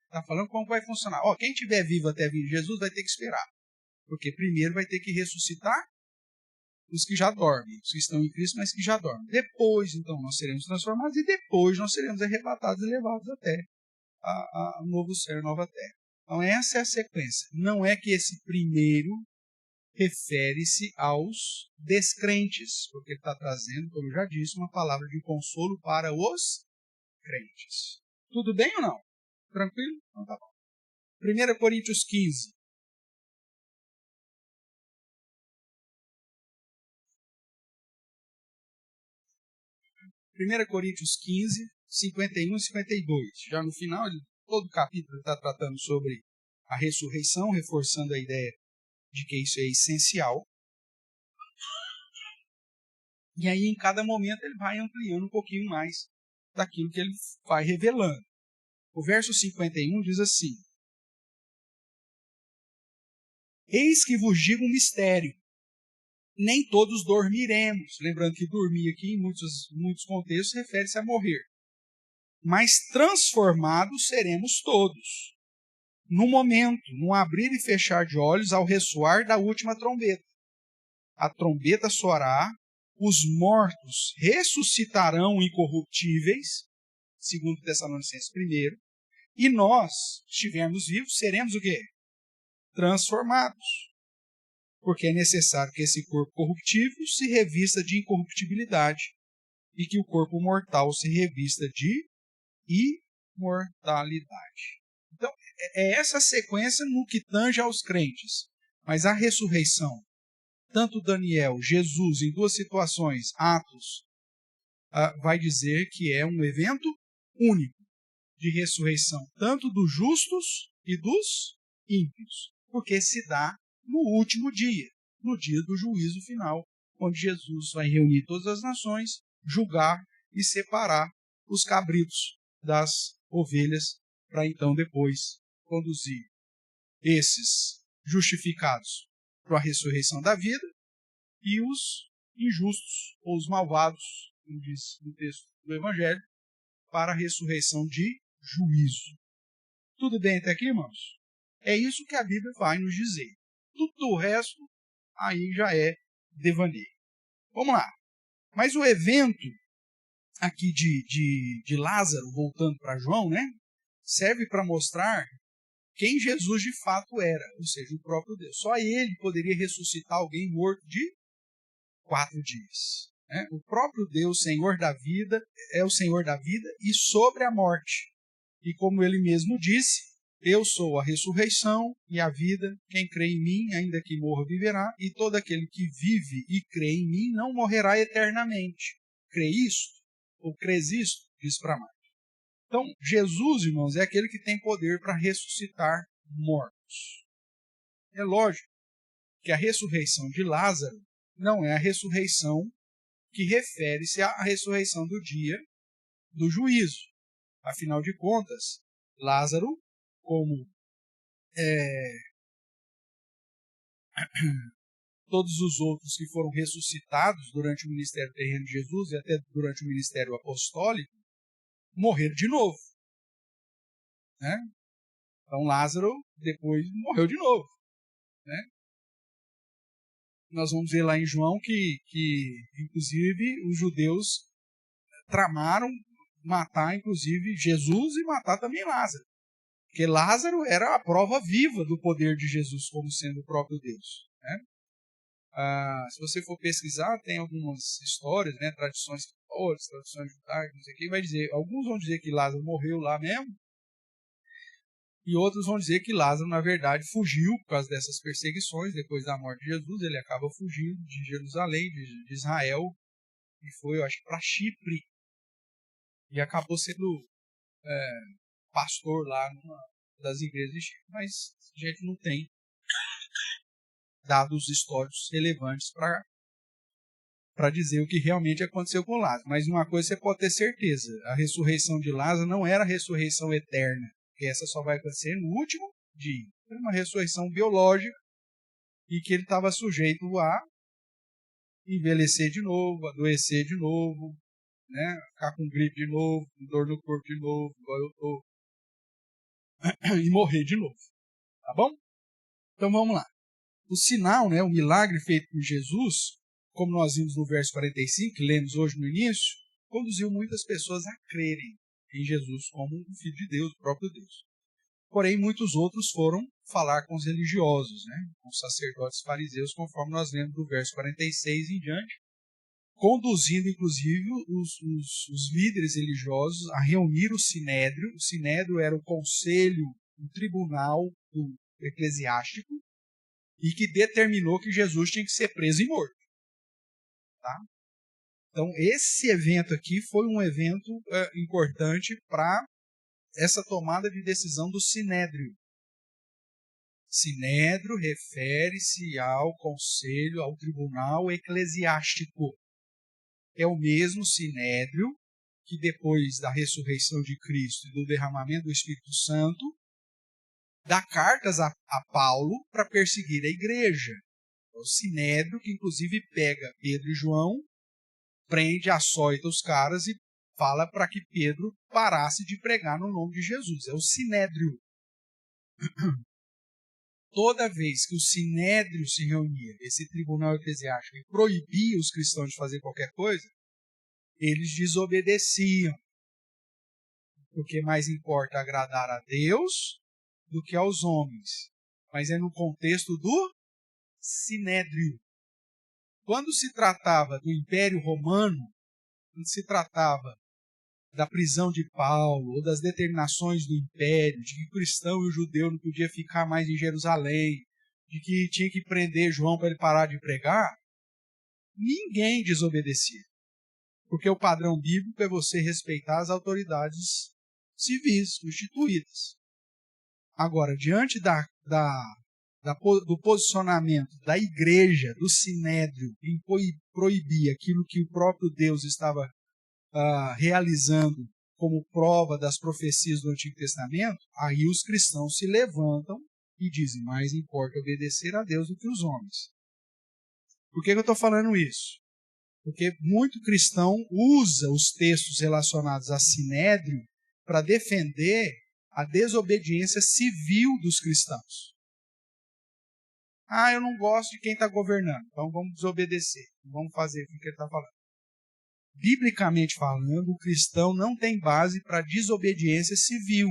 Está falando como vai funcionar. Quem estiver vivo até vir Jesus vai ter que esperar. Porque primeiro vai ter que ressuscitar os que já dormem, os que estão em Cristo, mas que já dormem. Depois, então, nós seremos transformados e depois nós seremos arrebatados e levados até a novo céu, nova terra. Então, essa é a sequência. Não é que esse primeiro refere-se aos descrentes, porque ele está trazendo, como eu já disse, uma palavra de consolo para os crentes. Tudo bem ou não? Tranquilo? Então tá bom. 1 Coríntios 15. 1 Coríntios 15, 51 e 52. Já no final, todo o capítulo está tratando sobre a ressurreição, reforçando a ideia de que isso é essencial. E aí, em cada momento, ele vai ampliando um pouquinho mais daquilo que ele vai revelando. O verso 51 diz assim: Eis que vos digo um mistério. Nem todos dormiremos. Lembrando que dormir aqui, em muitos contextos, refere-se a morrer. Mas transformados seremos todos. No momento, no abrir e fechar de olhos, ao ressoar da última trombeta. A trombeta soará, os mortos ressuscitarão incorruptíveis, segundo Tessalonicenses 1, e nós, estivermos vivos, seremos o quê? Transformados. Porque é necessário que esse corpo corruptível se revista de incorruptibilidade e que o corpo mortal se revista de imortalidade. Então, é essa sequência no que tange aos crentes. Mas a ressurreição, tanto Daniel, Jesus, em duas situações, Atos, vai dizer que é um evento único de ressurreição, tanto dos justos e dos ímpios, porque se dá no último dia, no dia do juízo final, onde Jesus vai reunir todas as nações, julgar e separar os cabritos das ovelhas, para então depois conduzir esses justificados para a ressurreição da vida e os injustos, ou os malvados, como diz no texto do Evangelho, para a ressurreição de juízo. Tudo bem até aqui, irmãos? É isso que a Bíblia vai nos dizer. Tudo o resto aí já é devaneio. Vamos lá. Mas o evento aqui de Lázaro, voltando para João, né, serve para mostrar quem Jesus de fato era, ou seja, o próprio Deus. Só ele poderia ressuscitar alguém morto de 4 dias. Né? O próprio Deus, Senhor da vida, é o Senhor da vida e sobre a morte. E como ele mesmo disse, eu sou a ressurreição e a vida. Quem crê em mim, ainda que morra, viverá. E todo aquele que vive e crê em mim não morrerá eternamente. Crê isto? Ou crês isto? Diz para mais. Então, Jesus, irmãos, é aquele que tem poder para ressuscitar mortos. É lógico que a ressurreição de Lázaro não é a ressurreição que refere-se à ressurreição do dia do juízo. Afinal de contas, Lázaro, como todos os outros que foram ressuscitados durante o ministério terreno de Jesus e até durante o ministério apostólico, morreram de novo. Né? Então Lázaro depois morreu de novo. Né? Nós vamos ver lá em João que inclusive, os judeus tramaram matar, inclusive, Jesus e matar também Lázaro. Porque Lázaro era a prova viva do poder de Jesus como sendo o próprio Deus. Né? Se você for pesquisar, tem algumas histórias, né, tradições judaicas, não sei o que, vai dizer, alguns vão dizer que Lázaro morreu lá mesmo, e outros vão dizer que Lázaro, na verdade, fugiu por causa dessas perseguições. Depois da morte de Jesus, ele acaba fugindo de Jerusalém, de Israel, e foi, eu acho, para Chipre, e acabou sendo pastor lá numa das igrejas de Chipre, mas a gente não tem dados históricos relevantes para dizer o que realmente aconteceu com Lázaro. Mas uma coisa você pode ter certeza, a ressurreição de Lázaro não era a ressurreição eterna, porque essa só vai acontecer no último dia. Era uma ressurreição biológica e que ele estava sujeito a envelhecer de novo, adoecer de novo, né? Ficar com gripe de novo, com dor no corpo de novo, igual eu estou, e morrer de novo. Tá bom? Então vamos lá. O sinal, né, o milagre feito por Jesus, como nós vimos no verso 45, que lemos hoje no início, conduziu muitas pessoas a crerem em Jesus como o Filho de Deus, o próprio Deus. Porém, muitos outros foram falar com os religiosos, né, com os sacerdotes fariseus, conforme nós lemos do verso 46 em diante, conduzindo, inclusive, os líderes religiosos a reunir o Sinédrio. O Sinédrio era o conselho, o tribunal eclesiástico, e que determinou que Jesus tinha que ser preso e morto. Tá? Então, esse evento aqui foi um evento importante para essa tomada de decisão do Sinédrio. Sinédrio refere-se ao conselho, ao tribunal eclesiástico. É o mesmo Sinédrio que depois da ressurreição de Cristo e do derramamento do Espírito Santo, dá cartas a Paulo para perseguir a igreja. É o Sinédrio que inclusive pega Pedro e João, prende, açoita os caras e fala para que Pedro parasse de pregar no nome de Jesus. É o Sinédrio. Toda vez que o Sinédrio se reunia, esse tribunal eclesiástico, e proibia os cristãos de fazer qualquer coisa, eles desobedeciam. Porque mais importa agradar a Deus do que aos homens. Mas é no contexto do Sinédrio. Quando se tratava do Império Romano, quando se tratava da prisão de Paulo, ou das determinações do Império, de que o cristão e o judeu não podia ficar mais em Jerusalém, de que tinha que prender João para ele parar de pregar, ninguém desobedecia. Porque o padrão bíblico é você respeitar as autoridades civis constituídas. Agora, diante do posicionamento da igreja, do Sinédrio, em proibir aquilo que o próprio Deus estava realizando como prova das profecias do Antigo Testamento, aí os cristãos se levantam e dizem, mais importa obedecer a Deus do que os homens. Por que eu estou falando isso? Porque muito cristão usa os textos relacionados a Sinédrio para defender a desobediência civil dos cristãos. Eu não gosto de quem está governando, então vamos desobedecer, vamos fazer o que ele está falando. Biblicamente falando, o cristão não tem base para desobediência civil.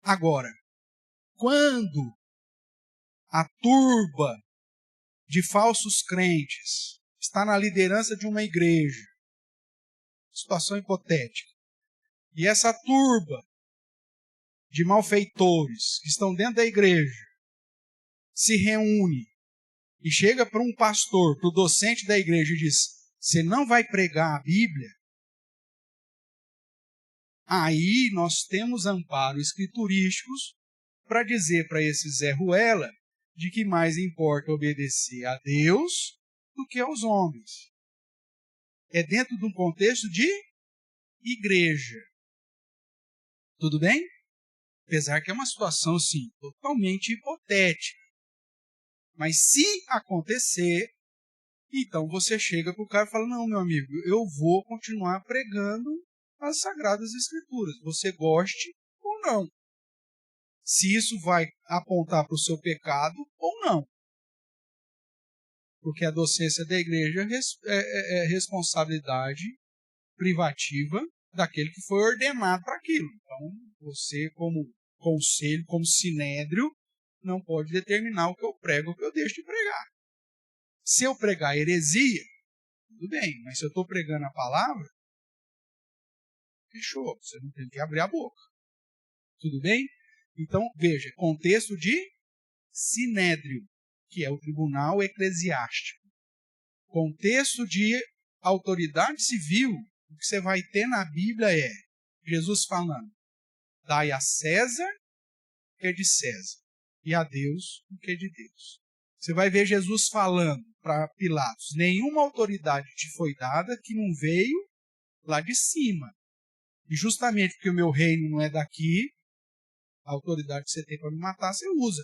Agora, quando a turba de falsos crentes está na liderança de uma igreja, situação hipotética, e essa turba de malfeitores que estão dentro da igreja se reúne e chega para um pastor, para o docente da igreja e diz, você não vai pregar a Bíblia? Aí nós temos amparo escriturísticos para dizer para esse Zé Ruela de que mais importa obedecer a Deus do que aos homens. É dentro de um contexto de igreja. Tudo bem? Apesar que é uma situação, sim, totalmente hipotética. Mas se acontecer, então você chega para o cara e fala, não, meu amigo, eu vou continuar pregando as Sagradas Escrituras, você goste ou não. Se isso vai apontar para o seu pecado ou não. Porque a docência da igreja é responsabilidade privativa daquele que foi ordenado para aquilo. Então, você, como conselho, como sinédrio, não pode determinar o que eu prego ou o que eu deixo de pregar. Se eu pregar heresia, tudo bem, mas se eu estou pregando a palavra, fechou, você não tem que abrir a boca. Tudo bem? Então, veja, contexto de sinédrio, que é o tribunal eclesiástico. Contexto de autoridade civil, o que você vai ter na Bíblia é Jesus falando, dai a César o que é de César, e a Deus o que é de Deus. Você vai ver Jesus falando para Pilatos, nenhuma autoridade te foi dada que não veio lá de cima. E justamente porque o meu reino não é daqui, a autoridade que você tem para me matar, você usa.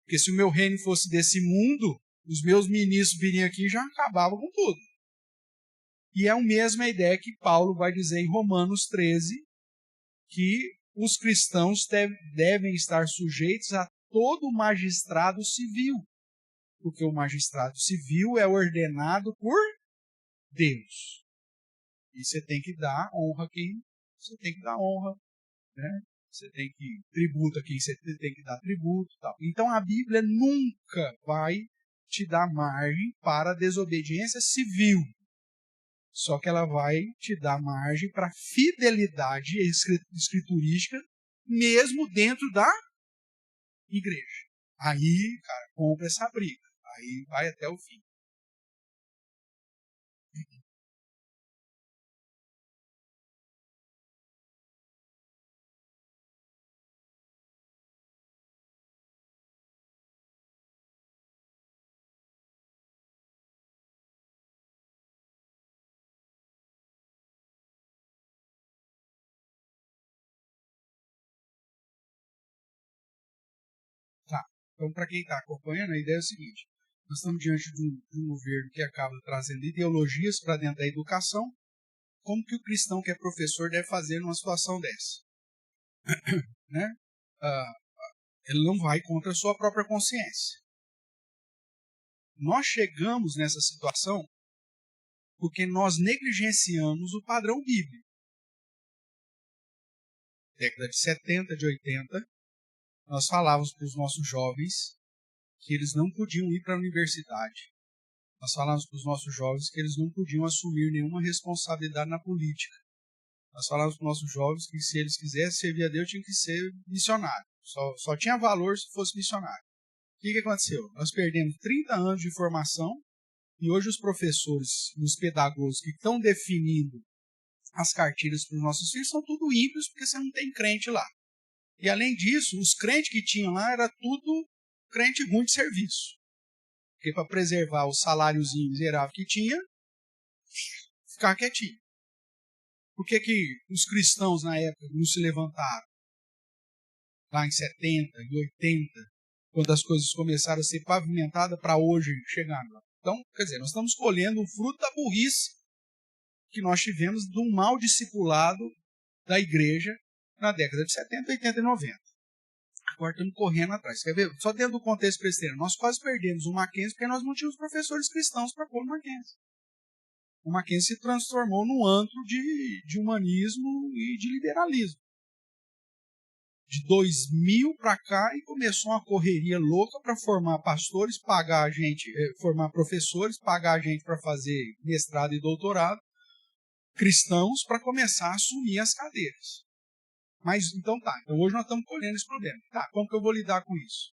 Porque se o meu reino fosse desse mundo, os meus ministros viriam aqui e já acabavam com tudo. E é a mesma ideia que Paulo vai dizer em Romanos 13, que os cristãos devem estar sujeitos a todo magistrado civil, porque o magistrado civil é ordenado por Deus. E você tem que dar honra a quem você tem que dar honra, né? Você tem que tributo a quem você tem que dar tributo, tal. Então a Bíblia nunca vai te dar margem para desobediência civil. Só que ela vai te dar margem para fidelidade escriturística, mesmo dentro da igreja. Aí, cara, compra essa briga. Aí vai até o fim. Tá. Então, para quem está acompanhando, a ideia é o seguinte. Nós estamos diante de um governo que acaba trazendo ideologias para dentro da educação. Como que o cristão que é professor deve fazer numa situação dessa? Né? Ele não vai contra a sua própria consciência. Nós chegamos nessa situação porque nós negligenciamos o padrão bíblico. Década de 70, de 80, nós falávamos para os nossos jovens que eles não podiam ir para a universidade. Nós falávamos para os nossos jovens que eles não podiam assumir nenhuma responsabilidade na política. Nós falávamos para os nossos jovens que se eles quisessem servir a Deus, tinham que ser missionário. Só tinha valor se fosse missionário. O que aconteceu? Nós perdemos 30 anos de formação e hoje os professores e os pedagogos que estão definindo as cartilhas para os nossos filhos são tudo ímpios porque você não tem crente lá. E além disso, os crentes que tinham lá era tudo crente ruim de serviço. Porque para preservar o saláriozinho miserável que tinha, ficar quietinho. Por que os cristãos na época não se levantaram? Lá em 70 e 80, quando as coisas começaram a ser pavimentadas para hoje chegar lá. Então, quer dizer, nós estamos colhendo o fruto da burrice que nós tivemos do mau discipulado da igreja na década de 70, 80 e 90. Agora estamos correndo atrás. Quer ver? Só dentro do contexto presbiteriano, nós quase perdemos o Mackenzie porque nós não tínhamos professores cristãos para pôr o Mackenzie. O Mackenzie se transformou num antro de humanismo e de liberalismo. De 2000 para cá e começou uma correria louca para formar pastores, pagar a gente, formar professores, pagar a gente para fazer mestrado e doutorado, cristãos para começar a assumir as cadeiras. Mas então tá, então hoje nós estamos colhendo esse problema. Tá, como que eu vou lidar com isso?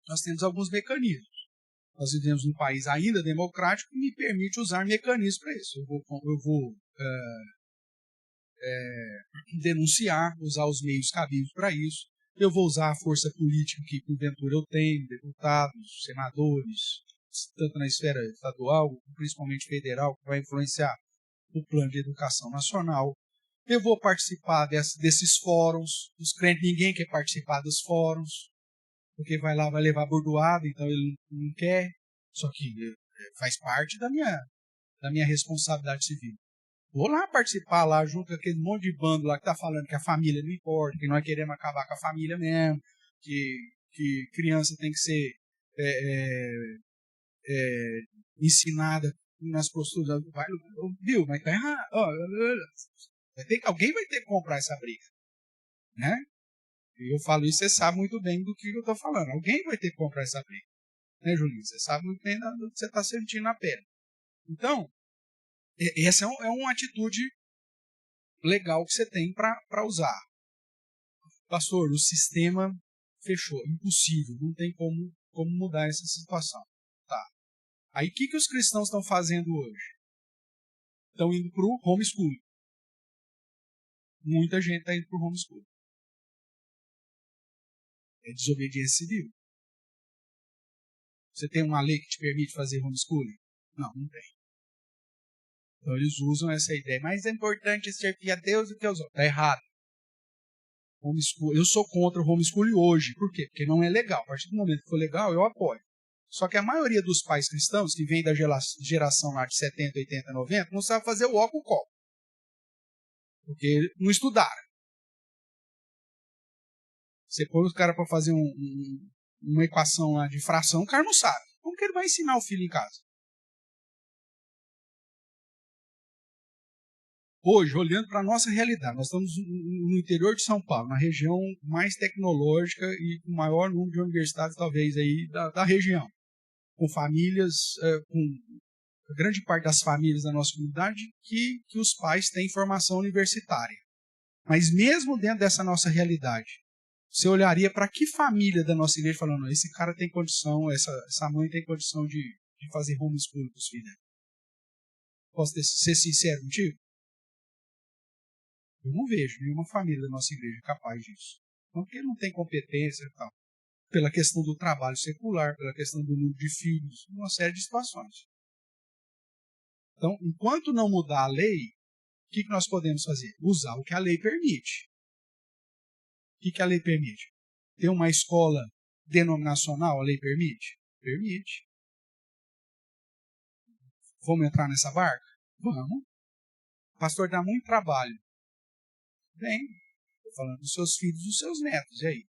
Nós temos alguns mecanismos. Nós vivemos num país ainda democrático que me permite usar mecanismos para isso. Eu vou denunciar, usar os meios cabíveis para isso. Eu vou usar a força política que, porventura, eu tenho, deputados, senadores, tanto na esfera estadual, principalmente federal, que vai influenciar o plano de educação nacional. Eu vou participar desses fóruns. Os crentes, ninguém quer participar dos fóruns, porque vai lá, vai levar bordoada, então ele não quer. Só que faz parte da minha responsabilidade civil. Vou lá participar lá junto com aquele monte de bando lá que está falando que a família não importa, que nós queremos acabar com a família mesmo, que criança tem que ser ensinada nas posturas. Viu, mas tá errado. Alguém vai ter que comprar essa briga. Né? E eu falo isso, você sabe muito bem do que eu estou falando. Alguém vai ter que comprar essa briga. Né, Julinho? Você sabe muito bem do que você está sentindo na pele. Então, essa é uma atitude legal que você tem para usar. Pastor, o sistema fechou. Impossível. Não tem como mudar essa situação. Tá. Aí, o que os cristãos estão fazendo hoje? Estão indo para o homeschooling. Muita gente está indo para o homeschooling. É desobediência civil. Você tem uma lei que te permite fazer homeschooling? Não tem. Então eles usam essa ideia. Mais é importante servir a Deus do que aos outros. Está errado. Eu sou contra o homeschooling hoje. Por quê? Porque não é legal. A partir do momento que for legal, eu apoio. Só que a maioria dos pais cristãos, que vem da geração lá de 70, 80, 90, não sabe fazer o ó com o copo. Porque não estudaram. Você põe o cara para fazer uma equação lá de fração, o cara não sabe. Como que ele vai ensinar o filho em casa? Hoje, olhando para a nossa realidade, nós estamos no interior de São Paulo, na região mais tecnológica e com o maior número de universidades, talvez, aí da região. Com famílias, com a grande parte das famílias da nossa comunidade, que os pais têm formação universitária. Mas mesmo dentro dessa nossa realidade, você olharia para que família da nossa igreja falando, esse cara tem condição, essa mãe tem condição de fazer homeschooling para os filhos? Posso ser sincero contigo? Eu não vejo nenhuma família da nossa igreja capaz disso. Não porque não tem competência e tal. Pela questão do trabalho secular, pela questão do número de filhos, uma série de situações. Então, enquanto não mudar a lei, o que nós podemos fazer? Usar o que a lei permite. O que a lei permite? Ter uma escola denominacional, a lei permite? Permite. Vamos entrar nessa barca? Vamos. O pastor dá muito trabalho. Bem, estou falando dos seus filhos e dos seus netos, e aí?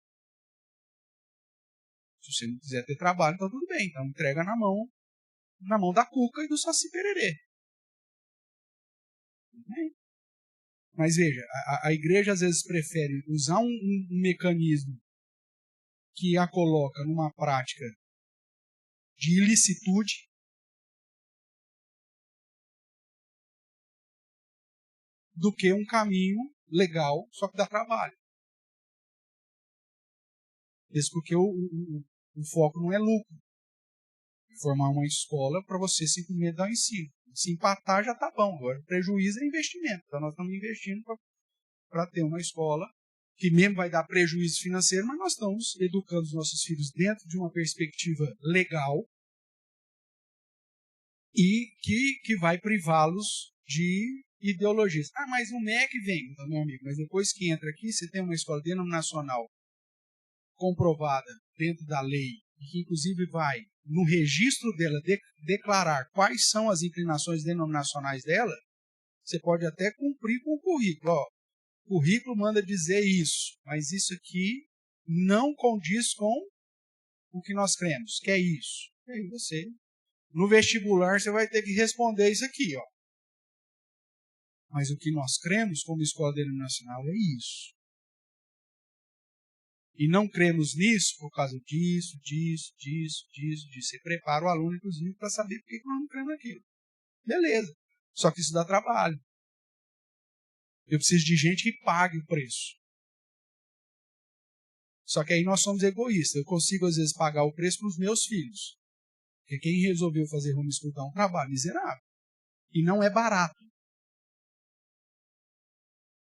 Se você não quiser ter trabalho, então tudo bem. Então entrega na mão da Cuca e do Saci Pererê. Tudo bem. Mas veja, a igreja às vezes prefere usar um mecanismo que a coloca numa prática de ilicitude do que um caminho legal, só que dá trabalho. Isso porque o foco não é lucro. É formar uma escola para você simplesmente dar o ensino. Se empatar já está bom. Agora, o prejuízo é investimento. Então, nós estamos investindo para ter uma escola que mesmo vai dar prejuízo financeiro, mas nós estamos educando os nossos filhos dentro de uma perspectiva legal e que vai privá-los de ideologias. Ah, mas o MEC vem, meu amigo, mas depois que entra aqui, você tem uma escola denominacional comprovada dentro da lei, e que inclusive vai, no registro dela, declarar quais são as inclinações denominacionais dela, você pode até cumprir com o currículo. Ó, o currículo manda dizer isso, mas isso aqui não condiz com o que nós cremos, que é isso. E aí você, no vestibular, você vai ter que responder isso aqui, ó. Mas o que nós cremos como escola denominacional é isso. E não cremos nisso por causa disso. Você prepara o aluno, inclusive, para saber por que nós não cremos naquilo. Beleza. Só que isso dá trabalho. Eu preciso de gente que pague o preço. Só que aí nós somos egoístas. Eu consigo, às vezes, pagar o preço para os meus filhos. Porque quem resolveu fazer homeschool dá um trabalho miserável. E não é barato.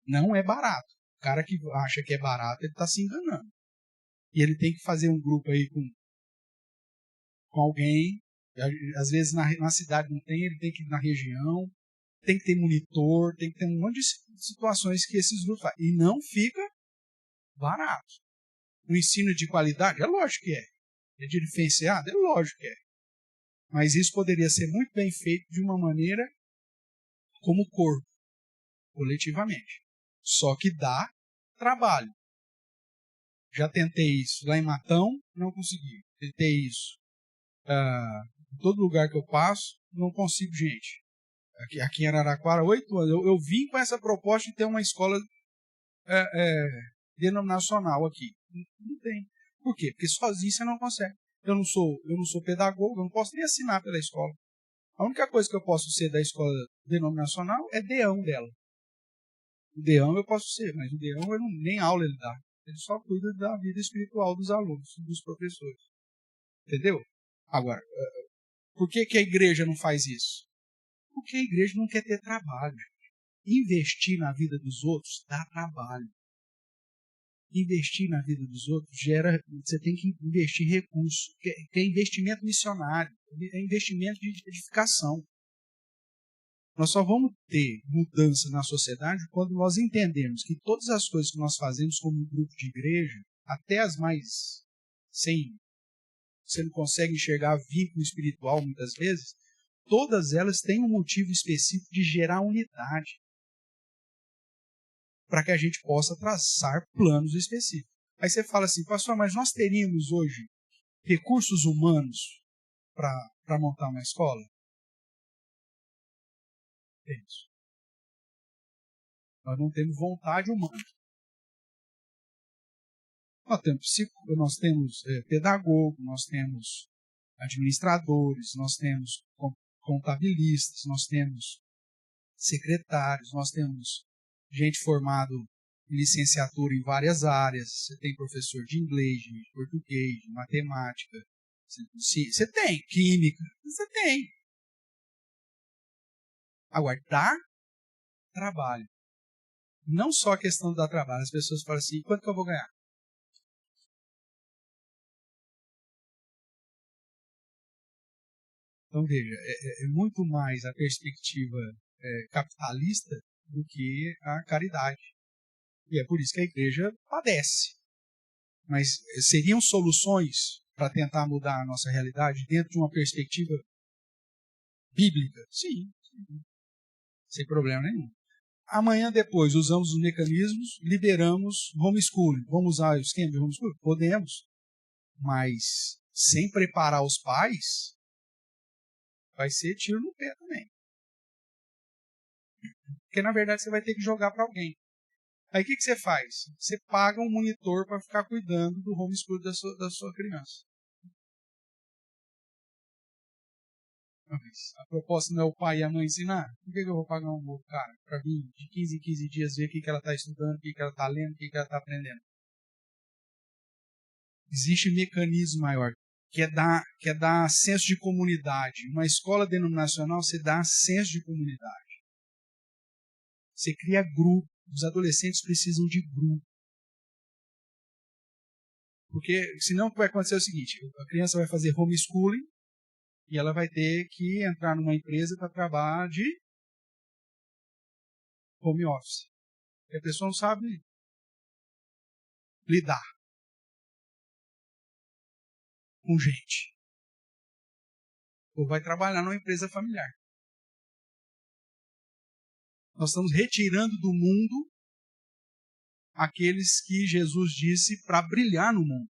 Não é barato. O cara que acha que é barato, ele está se enganando. E ele tem que fazer um grupo aí com alguém. Às vezes na cidade não tem, ele tem que ir na região. Tem que ter monitor, tem que ter um monte de situações que esses grupos fazem. E não fica barato. O ensino de qualidade, é lógico que é. É de diferenciado, é lógico que é. Mas isso poderia ser muito bem feito de uma maneira como corpo, coletivamente. Só que dá trabalho. Já tentei isso lá em Matão, não consegui. Tentei isso em todo lugar que eu passo, não consigo, gente. Aqui em Araraquara, 8 anos. Eu vim com essa proposta de ter uma escola denominacional aqui. Não tem. Por quê? Porque sozinho você não consegue. Eu não sou pedagogo, eu não posso nem assinar pela escola. A única coisa que eu posso ser da escola denominacional é deão dela. O deão eu posso ser, mas o deão nem aula ele dá. Ele só cuida da vida espiritual dos alunos, dos professores. Entendeu? Agora, por que a igreja não faz isso? Porque a igreja não quer ter trabalho. Investir na vida dos outros dá trabalho. Investir na vida dos outros você tem que investir recursos, que é investimento missionário, é investimento de edificação. Nós só vamos ter mudança na sociedade quando nós entendemos que todas as coisas que nós fazemos como um grupo de igreja, até as mais você não consegue enxergar vínculo espiritual muitas vezes, todas elas têm um motivo específico de gerar unidade, para que a gente possa traçar planos específicos. Aí você fala assim, pastor, mas nós teríamos hoje recursos humanos para montar uma escola? Temos. Nós não temos vontade humana. Nós temos pedagogo, nós temos administradores, nós temos contabilistas, nós temos secretários, nós temos gente formada em licenciatura em várias áreas. Você tem professor de inglês, de português, de matemática. Você tem química, você tem. Agora, dá trabalho. Não só a questão de dar trabalho. As pessoas falam assim, quanto que eu vou ganhar? Então, veja, é muito mais a perspectiva capitalista do que a caridade. E é por isso que a igreja padece. Mas seriam soluções para tentar mudar a nossa realidade dentro de uma perspectiva bíblica? Sim, sem problema nenhum. Amanhã depois usamos os mecanismos, liberamos homeschooling. Vamos usar o esquema de homeschooling? Podemos. Mas sem preparar os pais, vai ser tiro no pé também. Porque na verdade você vai ter que jogar para alguém. Aí o que você faz? Você paga um monitor para ficar cuidando do homeschooling da sua criança. Mas a proposta não é o pai e a mãe ensinar? Por que eu vou pagar um cara para vir de 15 em 15 dias ver o que ela está estudando, o que ela está lendo, o que ela está aprendendo? Existe um mecanismo maior, que é dar senso de comunidade. Uma escola denominacional, você dá senso de comunidade. Você cria grupo. Os adolescentes precisam de grupo. Porque senão o que vai acontecer é o seguinte, a criança vai fazer homeschooling e ela vai ter que entrar numa empresa para trabalhar de home office. E a pessoa não sabe lidar com gente. Ou vai trabalhar numa empresa familiar. Nós estamos retirando do mundo aqueles que Jesus disse para brilhar no mundo.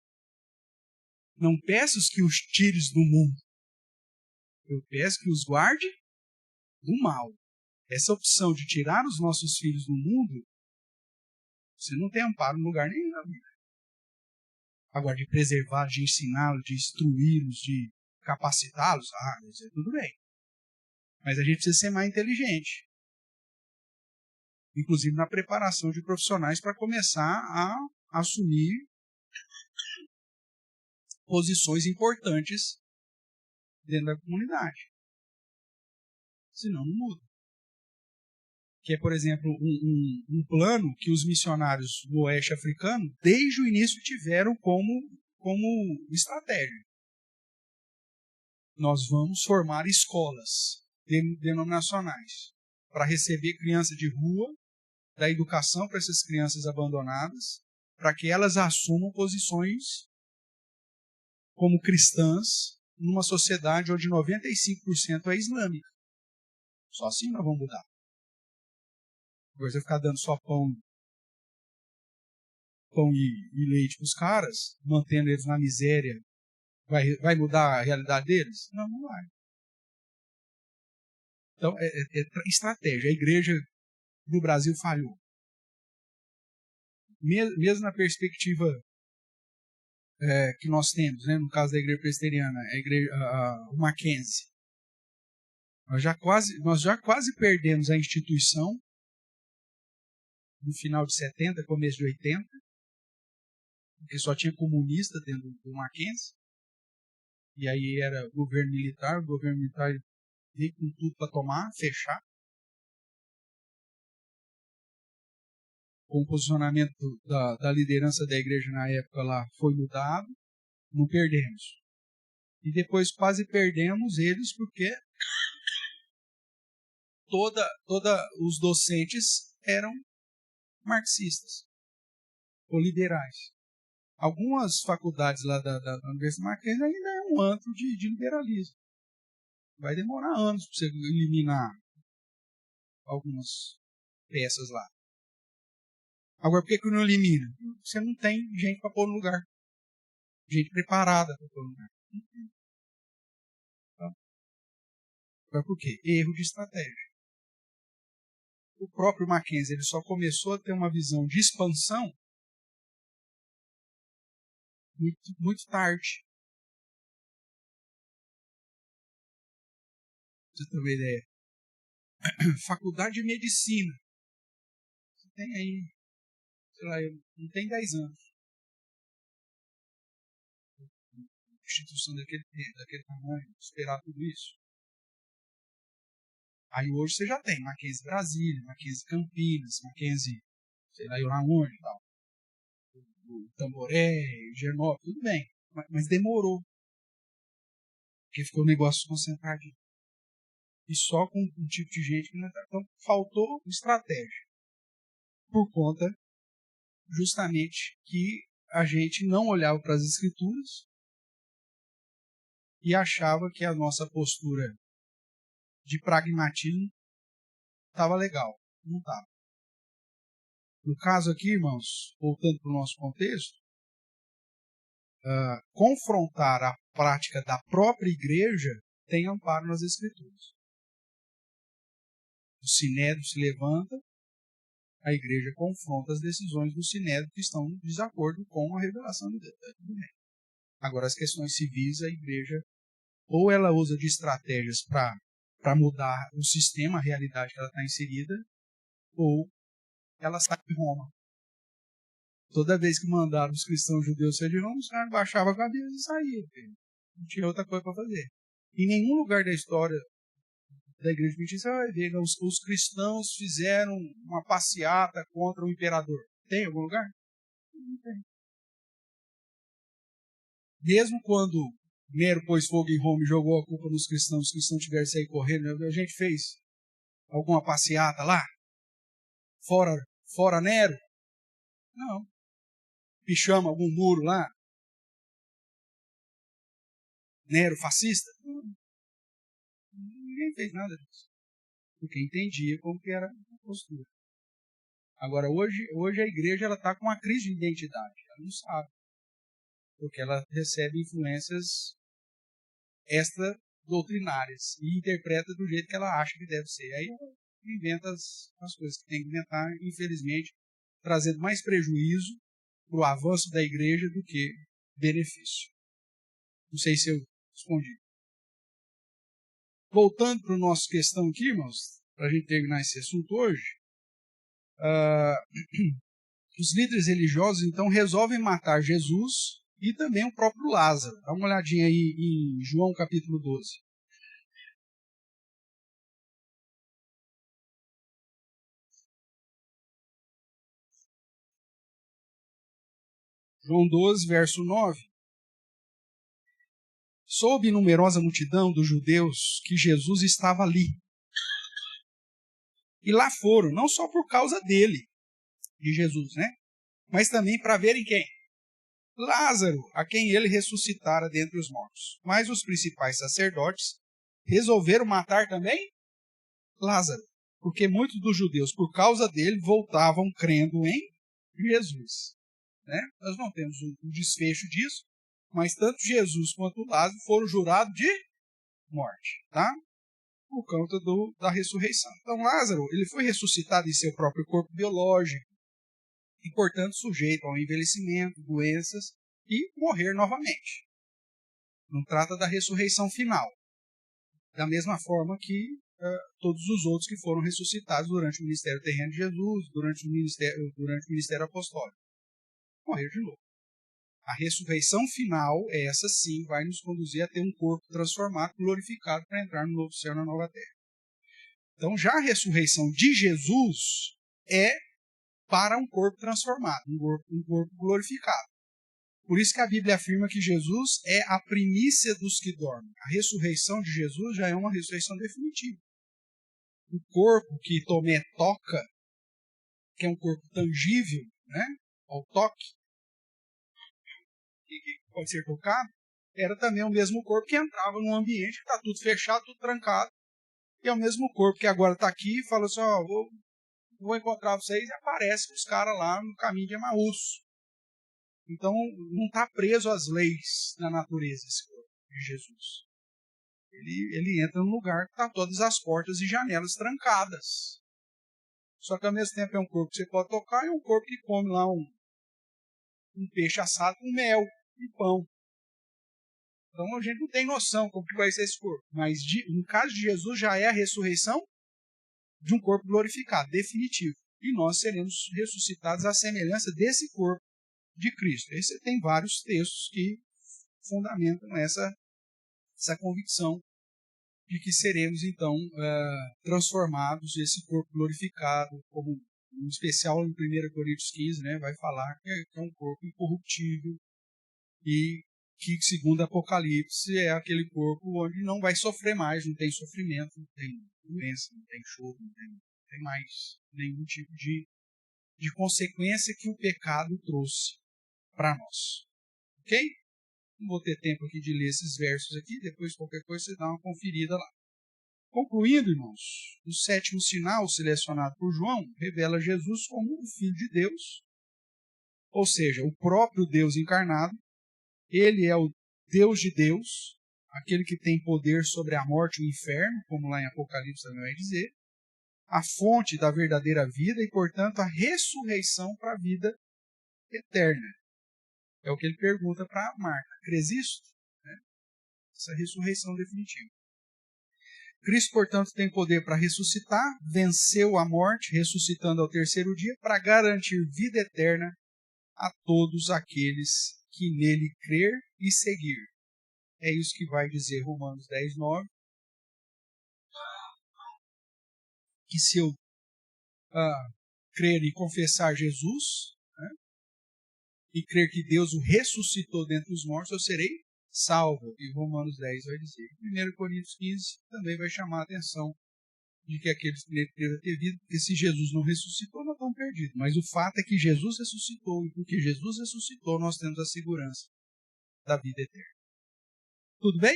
Não peço que os tires do mundo. Eu peço que os guarde do mal. Essa opção de tirar os nossos filhos do mundo, você não tem amparo em lugar nenhum na Bíblia. Agora, de preservar, de ensiná-los, de instruí-los, de capacitá-los, isso é tudo bem. Mas a gente precisa ser mais inteligente. Inclusive na preparação de profissionais para começar a assumir posições importantes dentro da comunidade. Senão não muda. Que é, por exemplo, um plano que os missionários do Oeste Africano, desde o início, tiveram como estratégia. Nós vamos formar escolas denominacionais para receber crianças de rua, dar educação para essas crianças abandonadas, para que elas assumam posições como cristãs numa sociedade onde 95% é islâmica. Só assim nós vamos mudar. Agora você ficar dando só pão e leite para os caras, mantendo eles na miséria, vai mudar a realidade deles? Não, não vai. Então, é estratégia. A igreja no Brasil falhou. Mesmo na perspectiva que nós temos, né, no caso da igreja presbiteriana, o Mackenzie. Nós já quase perdemos a instituição no final de 70, começo de 80, porque só tinha comunista dentro do Mackenzie. E aí era o governo militar veio com tudo para tomar, fechar. Com o posicionamento da liderança da igreja na época lá foi mudado, não perdemos. E depois quase perdemos eles porque os docentes eram marxistas ou liberais. Algumas faculdades lá da Universidade Mackenzie ainda é um antro de liberalismo. Vai demorar anos para você eliminar algumas peças lá. Agora, por que não elimina? Você não tem gente para pôr no lugar. Gente preparada para pôr no lugar. Tá? Agora, por quê? Erro de estratégia. O próprio Mackenzie ele só começou a ter uma visão de expansão muito tarde. Pra você ter uma ideia. Faculdade de Medicina. Você tem aí, sei lá, não tem 10 anos. Instituição daquele tamanho, esperar tudo isso. Aí hoje você já tem Mackenzie Brasília, Mackenzie Campinas, Mackenzie, sei lá, eu lá onde, tal. O Tamboré, Genópolis, tudo bem. Mas demorou. Porque ficou um negócio concentrado. E só com um tipo de gente que não está. Então, faltou estratégia. Por conta, justamente, que a gente não olhava para as escrituras e achava que a nossa postura de pragmatismo estava legal. Não estava. No caso aqui, irmãos, voltando para o nosso contexto, confrontar a prática da própria igreja tem amparo nas escrituras. O sinédrio se levanta, a igreja confronta as decisões do sinédrio que estão em desacordo com a revelação de Deus. Agora, as questões civis, a igreja, ou ela usa de estratégias para mudar o sistema, a realidade que ela está inserida, ou ela sai de Roma. Toda vez que mandaram os cristãos judeus sair de Roma, os caras baixavam a cabeça e saíam. Não tinha outra coisa para fazer. Em nenhum lugar da história da igreja adventista você vai ver os cristãos fizeram uma passeata contra o imperador. Tem em algum lugar? Não tem. Mesmo quando Nero pôs fogo em Roma e jogou a culpa nos cristãos, os cristãos tiveram que sair correndo, a gente fez alguma passeata lá? Fora Nero? Não. Pichamos algum muro lá? Nero fascista? Não. Ninguém fez nada disso. Porque entendia como que era a postura. Agora, hoje a igreja está com uma crise de identidade. Ela não sabe. Porque ela recebe influências extra-doutrinárias e interpreta do jeito que ela acha que deve ser. Aí ela inventa as coisas que tem que inventar, infelizmente, trazendo mais prejuízo para o avanço da igreja do que benefício. Não sei se eu respondi. Voltando para a nossa questão aqui, irmãos, para a gente terminar esse assunto hoje, os líderes religiosos, então, resolvem matar Jesus e também o próprio Lázaro. Dá uma olhadinha aí em João capítulo 12. João 12, verso 9. Soube numerosa multidão dos judeus que Jesus estava ali. E lá foram, não só por causa dele, de Jesus, né? Mas também para verem quem? Lázaro, a quem ele ressuscitara dentre os mortos. Mas os principais sacerdotes resolveram matar também Lázaro, porque muitos dos judeus, por causa dele, voltavam crendo em Jesus. Né? Nós não temos o desfecho disso, mas tanto Jesus quanto Lázaro foram jurados de morte, tá? Por conta da ressurreição. Então Lázaro, ele foi ressuscitado em seu próprio corpo biológico, e portanto sujeito ao envelhecimento, doenças e morrer novamente. Não trata da ressurreição final. Da mesma forma que todos os outros que foram ressuscitados durante o ministério terreno de Jesus, durante o ministério apostólico. Morreram de novo. A ressurreição final, essa sim, vai nos conduzir a ter um corpo transformado, glorificado, para entrar no novo céu e na nova terra. Então, já a ressurreição de Jesus é para um corpo transformado, um corpo glorificado. Por isso que a Bíblia afirma que Jesus é a primícia dos que dormem. A ressurreição de Jesus já é uma ressurreição definitiva. O corpo que Tomé toca, que é um corpo tangível, né, ao toque, que pode ser tocado, era também o mesmo corpo que entrava num ambiente que está tudo fechado, tudo trancado, e é o mesmo corpo que agora está aqui e fala assim, vou vou encontrar vocês, e aparece os caras lá no caminho de Emaús. Então, não está preso às leis da natureza esse corpo de Jesus. Ele entra num lugar que está todas as portas e janelas trancadas. Só que ao mesmo tempo é um corpo que você pode tocar e um corpo que come lá um peixe assado com mel e pão. Então a gente não tem noção como que vai ser esse corpo. Mas no caso de Jesus já é a ressurreição de um corpo glorificado, definitivo. E nós seremos ressuscitados à semelhança desse corpo de Cristo. Aí você tem vários textos que fundamentam essa convicção de que seremos, então, transformados, esse corpo glorificado, como em especial em 1 Coríntios 15, né, vai falar que é um corpo incorruptível e que, segundo Apocalipse, é aquele corpo onde não vai sofrer mais, não tem sofrimento, não tem doença, não tem choro, não tem mais nenhum tipo de consequência que o pecado trouxe para nós. Ok? Não vou ter tempo aqui de ler esses versos aqui, depois qualquer coisa você dá uma conferida lá. Concluindo, irmãos, o sétimo sinal selecionado por João revela Jesus como o Filho de Deus, ou seja, o próprio Deus encarnado. Ele é o Deus de Deus, aquele que tem poder sobre a morte e o inferno, como lá em Apocalipse também vai dizer, a fonte da verdadeira vida e, portanto, a ressurreição para a vida eterna. É o que ele pergunta para Marta. Crês isto? Essa ressurreição definitiva. Cristo, portanto, tem poder para ressuscitar, venceu a morte, ressuscitando ao terceiro dia, para garantir vida eterna a todos aqueles que nele crer e seguir. É isso que vai dizer Romanos 10, 9. Que se eu crer e confessar Jesus, e crer que Deus o ressuscitou dentre os mortos, eu serei salvo. E Romanos 10 vai dizer. 1 Coríntios 15 também vai chamar a atenção de que aqueles que nele creram ter vida, porque se Jesus não ressuscitou, nós estamos perdidos. Mas o fato é que Jesus ressuscitou, e porque Jesus ressuscitou, nós temos a segurança da vida eterna. Tudo bem?